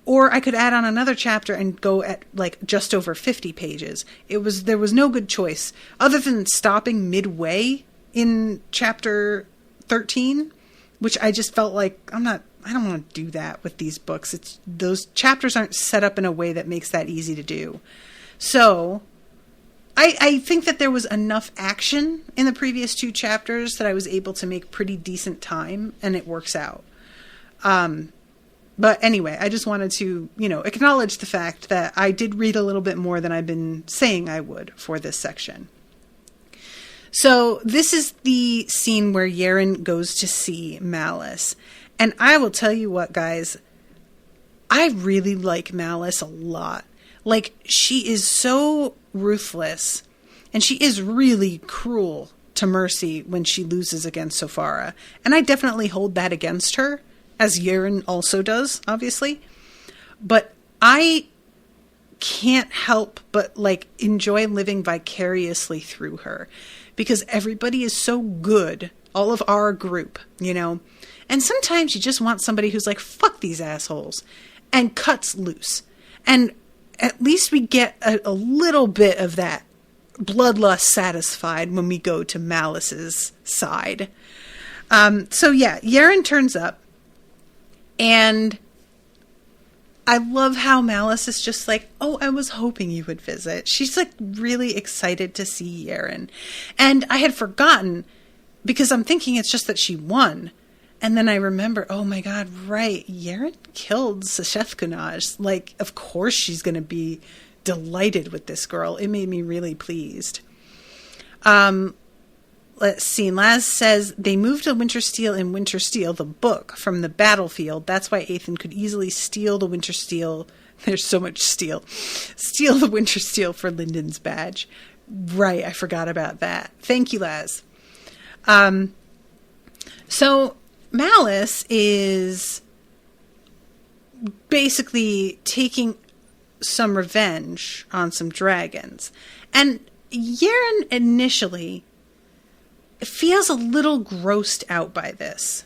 or I could add on another chapter and go at like just over 50 pages. There was no good choice other than stopping midway in chapter 13, which I just felt like I don't want to do that with these books. Those chapters aren't set up in a way that makes that easy to do. So I think that there was enough action in the previous 2 chapters that I was able to make pretty decent time, and it works out. But anyway, I just wanted to, acknowledge the fact that I did read a little bit more than I've been saying I would for this section. So this is the scene where Yaren goes to see Malice. And I will tell you what, guys, I really like Malice a lot. Like, she is so ruthless, and she is really cruel to Mercy when she loses against Sofara. And I definitely hold that against her, as Yaren also does, obviously. But I can't help but, enjoy living vicariously through her. Because everybody is so good, all of our group, And sometimes you just want somebody who's like, fuck these assholes, and cuts loose. And at least we get a little bit of that bloodlust satisfied when we go to Malice's side. So yeah, Yaren turns up, and I love how Malice is just like, oh, I was hoping you would visit. She's really excited to see Yaren. And I had forgotten, because I'm thinking it's just that she won. And then I remember, oh my God, right, Yaren killed Sesheth-Kunaj. Of course she's going to be delighted with this girl. It made me really pleased. Let's see. Laz says they moved to Winter Steel in Winter Steel, the book, from the battlefield. That's why Ethan could easily steal the Winter Steel. There's so much steel. Steal the Winter Steel for Lyndon's badge. Right, I forgot about that. Thank you, Laz. So Malice is basically taking some revenge on some dragons. And Yaren initially feels a little grossed out by this.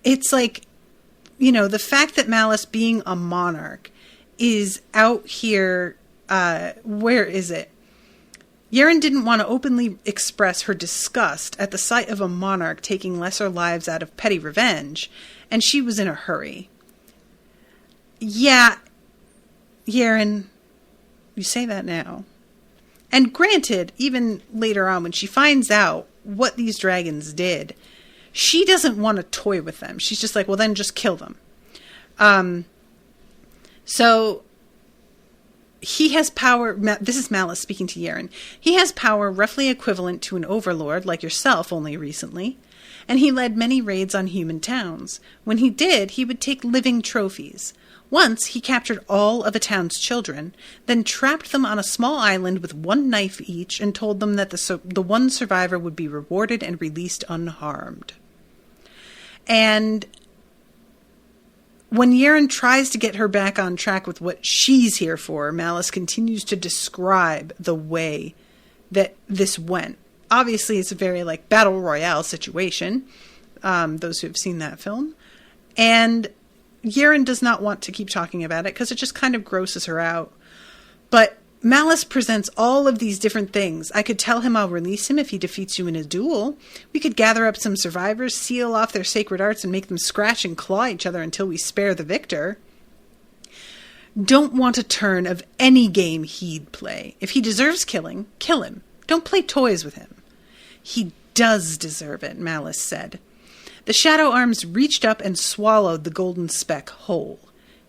It's the fact that Malice, being a monarch, is out here, where is it? Yaren didn't want to openly express her disgust at the sight of a monarch taking lesser lives out of petty revenge, and she was in a hurry. Yeah, Yaren, you say that now. And granted, even later on when she finds out what these dragons did, she doesn't want to toy with them. She's just like, well, then just kill them. So he has power. This is Malice speaking to Yaren. He has power roughly equivalent to an overlord like yourself only recently. And he led many raids on human towns. When he did, he would take living trophies. Once, he captured all of a town's children, then trapped them on a small island with 1 knife each and told them that the one survivor would be rewarded and released unharmed. And When Yaren tries to get her back on track with what she's here for, Malice continues to describe the way that this went. Obviously, it's a very, like, battle royale situation, those who have seen that film. And Yaren does not want to keep talking about it because it just kind of grosses her out. But Malice presents all of these different things. I could tell him I'll release him if he defeats you in a duel. We could gather up some survivors, seal off their sacred arts, and make them scratch and claw each other until we spare the victor. Don't want a turn of any game he'd play. If he deserves killing, kill him. Don't play toys with him. He does deserve it, Malice said. The shadow arms reached up and swallowed the golden speck whole.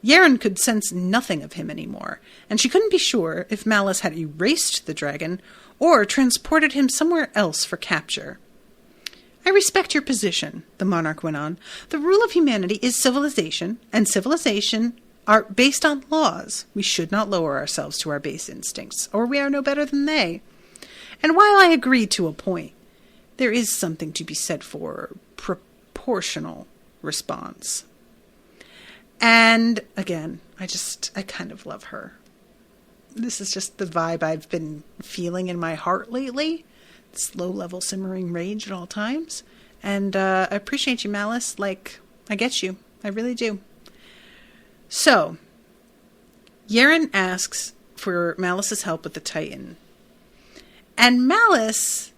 Yaren could sense nothing of him anymore, and she couldn't be sure if Malice had erased the dragon or transported him somewhere else for capture. I respect your position, the monarch went on. The rule of humanity is civilization, and civilization are based on laws. We should not lower ourselves to our base instincts, or we are no better than they. And while I agree to a point, there is something to be said for proportional response. And again, I kind of love her. This is just the vibe I've been feeling in my heart lately. This low-level simmering rage at all times. And I appreciate you, Malice. Like, I get you. I really do. So, Yaren asks for Malice's help with the Titan. And Malice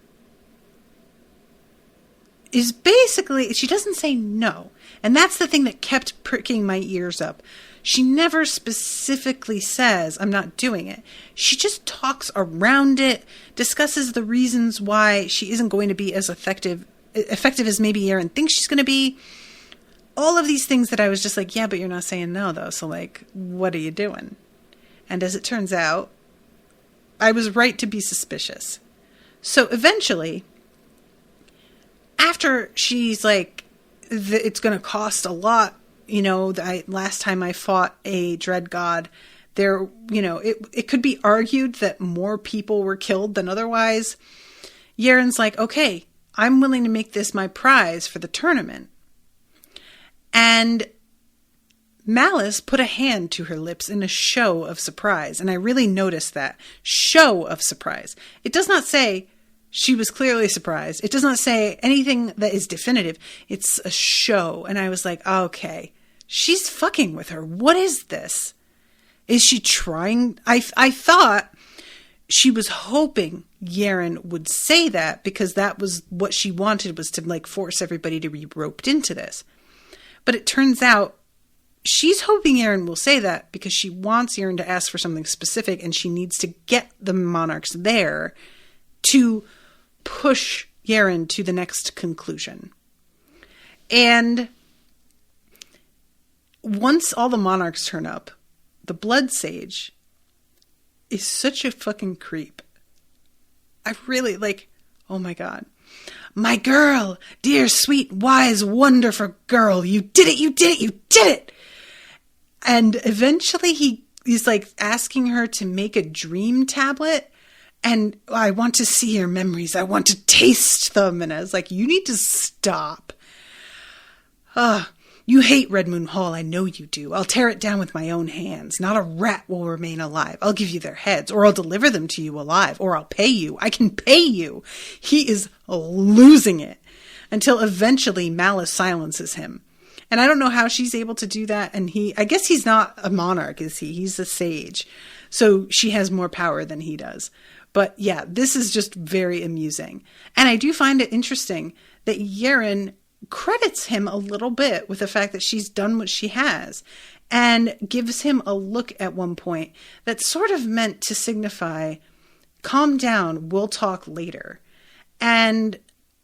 is basically, she doesn't say no. And that's the thing that kept pricking my ears up. She never specifically says, I'm not doing it. She just talks around it, discusses the reasons why she isn't going to be as effective as maybe Yaren thinks she's going to be. All of these things that I was just like, yeah, but you're not saying no, though. So, like, what are you doing? And as it turns out, I was right to be suspicious. So eventually, after she's like, it's going to cost a lot, you know, last time I fought a dread god, there, you know, it could be argued that more people were killed than otherwise. Yaren's like, okay, I'm willing to make this my prize for the tournament. And Malice put a hand to her lips in a show of surprise. And I really noticed that. Show of surprise. It does not say she was clearly surprised. It does not say anything that is definitive. It's a show. And I was like, okay, she's fucking with her. What is this? Is she trying? I thought she was hoping Yaren would say that because that was what she wanted, was to like force everybody to be roped into this. But it turns out she's hoping Yaren will say that because she wants Yaren to ask for something specific, and she needs to get the monarchs there to push Yaren to the next conclusion. And once all the monarchs turn up, the Blood Sage is such a fucking creep. I really, like, oh my God. My girl, dear, sweet, wise, wonderful girl, you did it, you did it, you did it! And eventually he's like asking her to make a dream tablet. And I want to see your memories. I want to taste them. And I was like, you need to stop. You hate Red Moon Hall. I know you do. I'll tear it down with my own hands. Not a rat will remain alive. I'll give you their heads, or I'll deliver them to you alive, or I'll pay you. I can pay you. He is losing it until eventually Malice silences him. And I don't know how she's able to do that. And I guess he's not a monarch, is he? He's a sage. So she has more power than he does. But yeah, this is just very amusing. And I do find it interesting that Yaren credits him a little bit with the fact that she's done what she has, and gives him a look at one point that's sort of meant to signify, calm down, we'll talk later. And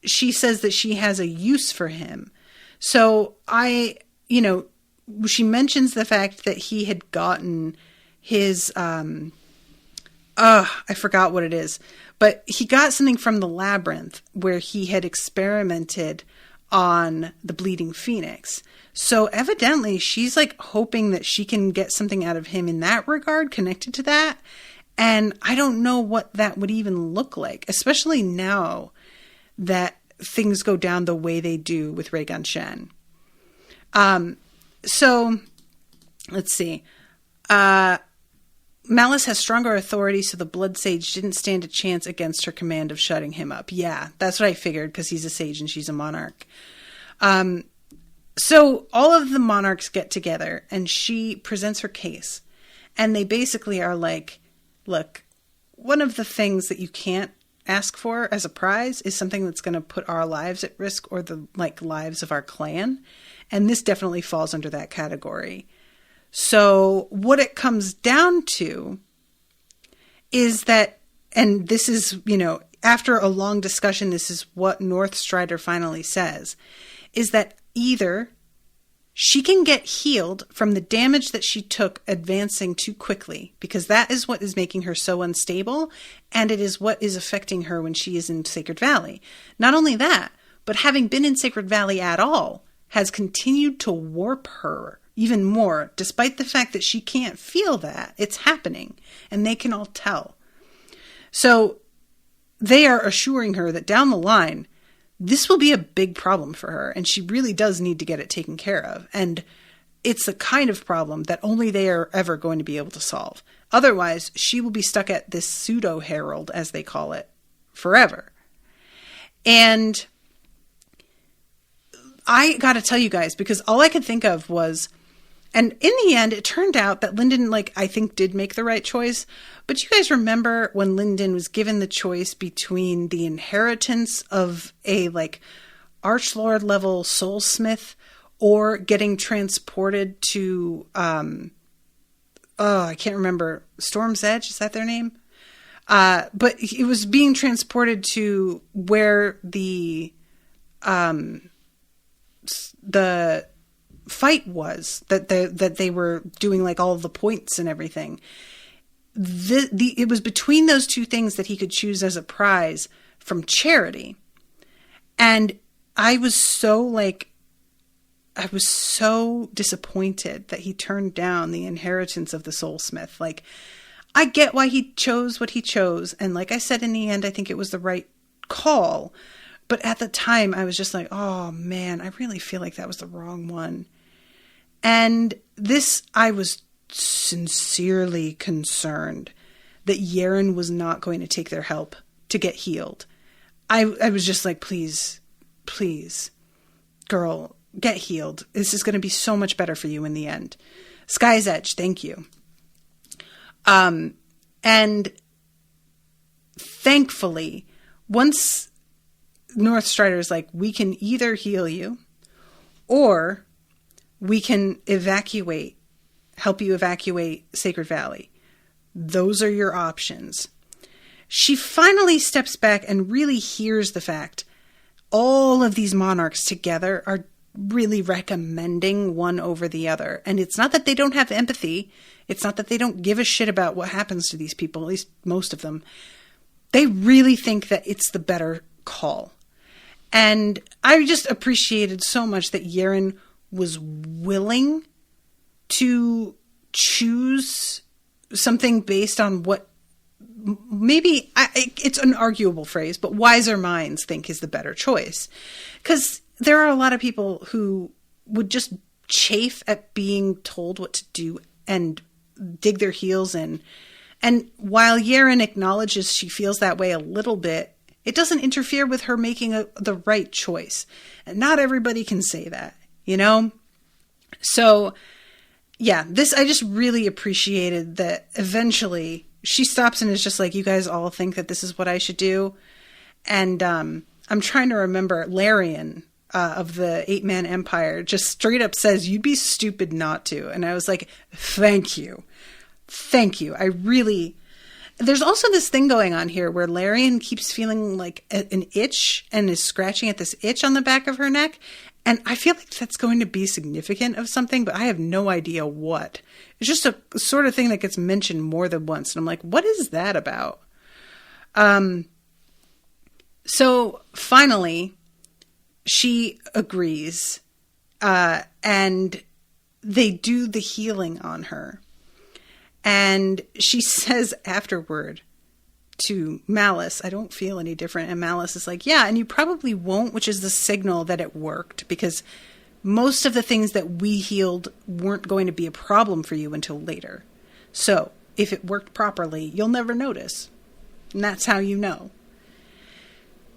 she says that she has a use for him. So she mentions the fact that he had gotten his, I forgot what it is, but he got something from the labyrinth where he had experimented on the bleeding phoenix. So evidently she's like hoping that she can get something out of him in that regard, connected to that. And I don't know what that would even look like, especially now that things go down the way they do with Rei Gan Shen. So let's see. Malice has stronger authority, so the Blood Sage didn't stand a chance against her command of shutting him up. Yeah, that's what I figured, because he's a sage and she's a monarch. So all of the monarchs get together, and she presents her case. And they basically are like, look, one of the things that you can't ask for as a prize is something that's going to put our lives at risk, or the lives of our clan. And this definitely falls under that category. So what it comes down to is that, and this is, after a long discussion, this is what Northstrider finally says, is that either she can get healed from the damage that she took advancing too quickly, because that is what is making her so unstable, and it is what is affecting her when she is in Sacred Valley. Not only that, but having been in Sacred Valley at all has continued to warp her even more, despite the fact that she can't feel that. It's happening, and they can all tell. So they are assuring her that down the line, this will be a big problem for her, and she really does need to get it taken care of. And it's the kind of problem that only they are ever going to be able to solve. Otherwise, she will be stuck at this pseudo-herald, as they call it, forever. And I got to tell you guys, because all I could think of was, and in the end, it turned out that Lyndon, I think did make the right choice. But you guys remember when Lyndon was given the choice between the inheritance of a, Archlord level soulsmith, or getting transported to, I can't remember, Storm's Edge, is that their name? But it was being transported to where the fight was, that they were doing all of the points and everything. It was between those two things that he could choose as a prize from charity. And I was so disappointed that he turned down the inheritance of the soulsmith. I get why he chose what he chose. And like I said, in the end, I think it was the right call. But at the time, I was just like, oh man, I really feel like that was the wrong one. And this, I was sincerely concerned that Yaren was not going to take their help to get healed. I was just like, please, girl, get healed. This is going to be so much better for you in the end. Sky's Edge, thank you. And thankfully, once Northstrider's like, we can either heal you, or we can help you evacuate Sacred Valley. Those are your options. She finally steps back and really hears the fact all of these monarchs together are really recommending one over the other. And it's not that they don't have empathy. It's not that they don't give a shit about what happens to these people, at least most of them. They really think that it's the better call. And I just appreciated so much that Yaren was willing to choose something based on what maybe, it's an arguable phrase, but wiser minds think is the better choice. Because there are a lot of people who would just chafe at being told what to do and dig their heels in. And while Yaren acknowledges she feels that way a little bit, it doesn't interfere with her making the right choice. And not everybody can say that, So, yeah, I just really appreciated that eventually she stops and is just like, you guys all think that this is what I should do. And I'm trying to remember, Larian of the 8-Man Empire just straight up says, you'd be stupid not to. And I was like, thank you. Thank you. There's also this thing going on here where Larian keeps feeling like an itch and is scratching at this itch on the back of her neck. And I feel like that's going to be significant of something, but I have no idea what. It's just a sort of thing that gets mentioned more than once. And I'm like, what is that about? So finally, she agrees, and they do the healing on her. And she says afterward to Malice, I don't feel any different. And Malice is like, yeah, and you probably won't, which is the signal that it worked, because most of the things that we healed weren't going to be a problem for you until later. So, if it worked properly, you'll never notice. And that's how you know.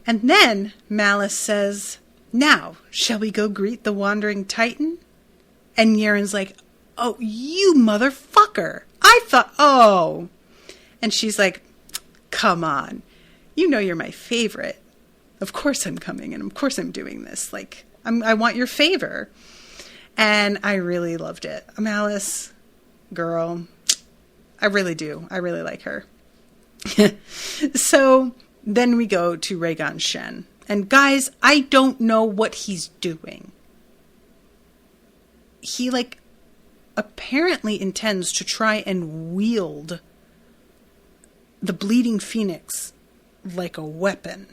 And then Malice says, now, shall we go greet the wandering Titan? And Yaren's like, oh, you motherfucker. I thought, oh. And she's like, come on. You know you're my favorite. Of course I'm coming, and of course I'm doing this. Like, I want your favor. And I really loved it. Malice, girl, I really do. I really like her. So then we go to Rhaegon Shen. And guys, I don't know what he's doing. He, like, apparently intends to try and wield the Bleeding Phoenix like a weapon.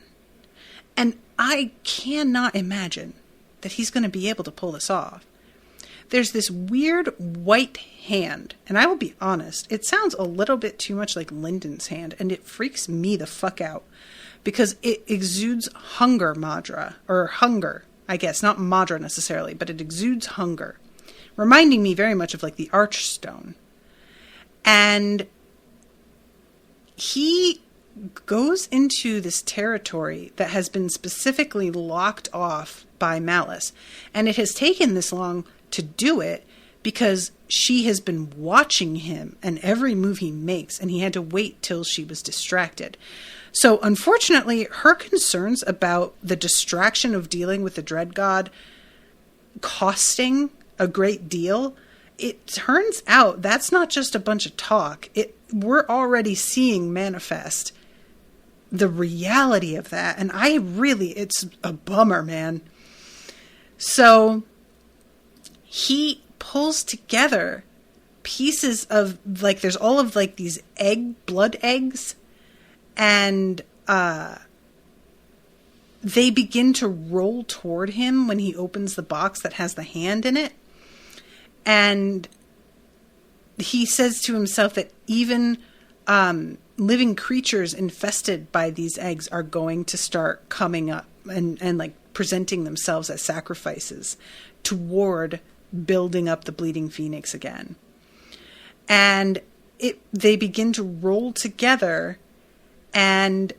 And I cannot imagine that he's going to be able to pull this off. There's this weird white hand, and I will be honest, it sounds a little bit too much like Lyndon's hand, and it freaks me the fuck out. Because it exudes hunger, Madra. Or hunger, I guess. Not Madra necessarily, but it exudes hunger. Reminding me very much of, like, the Archstone. And he goes into this territory that has been specifically locked off by Malice. And it has taken this long to do it because she has been watching him and every move he makes, and he had to wait till she was distracted. So, unfortunately, her concerns about the distraction of dealing with the Dread God costing a great deal, it turns out that's not just a bunch of talk. We're already seeing manifest the reality of that. And it's a bummer, man. So, he pulls together pieces of, like, there's all of, like, these blood eggs. And they begin to roll toward him when he opens the box that has the hand in it. And he says to himself that even living creatures infested by these eggs are going to start coming up and like presenting themselves as sacrifices toward building up the Bleeding Phoenix again. And they begin to roll together and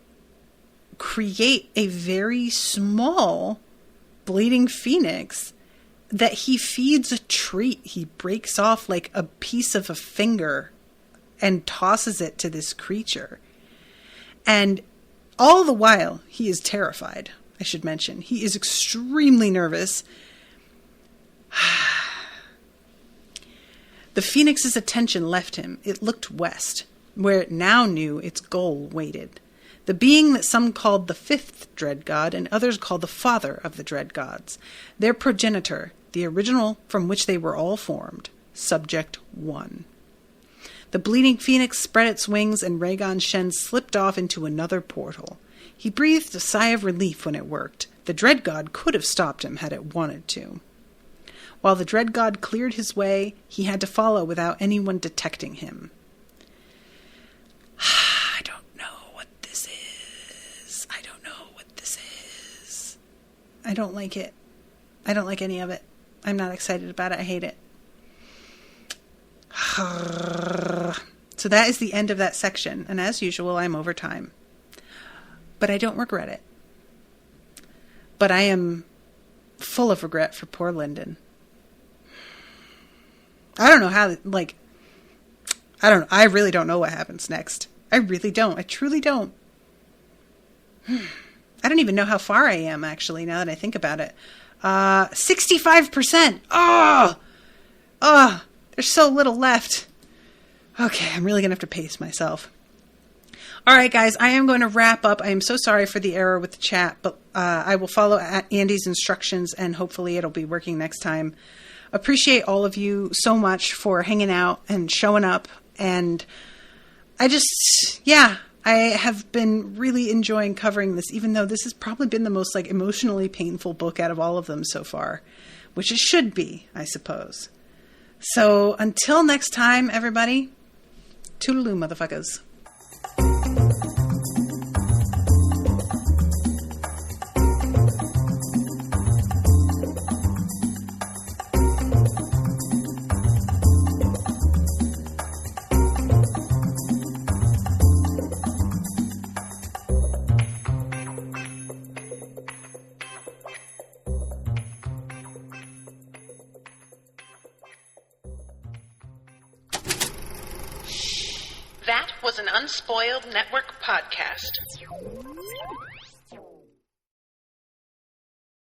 create a very small Bleeding Phoenix that he feeds a treat. He breaks off like a piece of a finger and tosses it to this creature. And all the while, he is terrified, I should mention. He is extremely nervous. The Phoenix's attention left him. It looked west, where it now knew its goal waited. The being that some called the fifth Dread God and others called the father of the Dread Gods. Their progenitor, the original from which they were all formed. Subject 1. The Bleeding Phoenix spread its wings and Rhaegon Shen slipped off into another portal. He breathed a sigh of relief when it worked. The Dread God could have stopped him had it wanted to. While the Dread God cleared his way, he had to follow without anyone detecting him. I don't know what this is. I don't like it. I don't like any of it. I'm not excited about it. I hate it. So that is the end of that section. And as usual, I'm over time. But I don't regret it. But I am full of regret for poor Lyndon. I don't know how, I really don't know what happens next. I really don't. I truly don't. I don't even know how far I am, actually, now that I think about it. 65%. There's so little left. Okay, I'm really going to have to pace myself. All right, guys, I am going to wrap up. I am so sorry for the error with the chat, but I will follow Andy's instructions, and hopefully it'll be working next time. Appreciate all of you so much for hanging out and showing up. And I have been really enjoying covering this, even though this has probably been the most emotionally painful book out of all of them so far, which it should be, I suppose. So until next time, everybody, toodaloo, motherfuckers. Unspoiled Network podcast.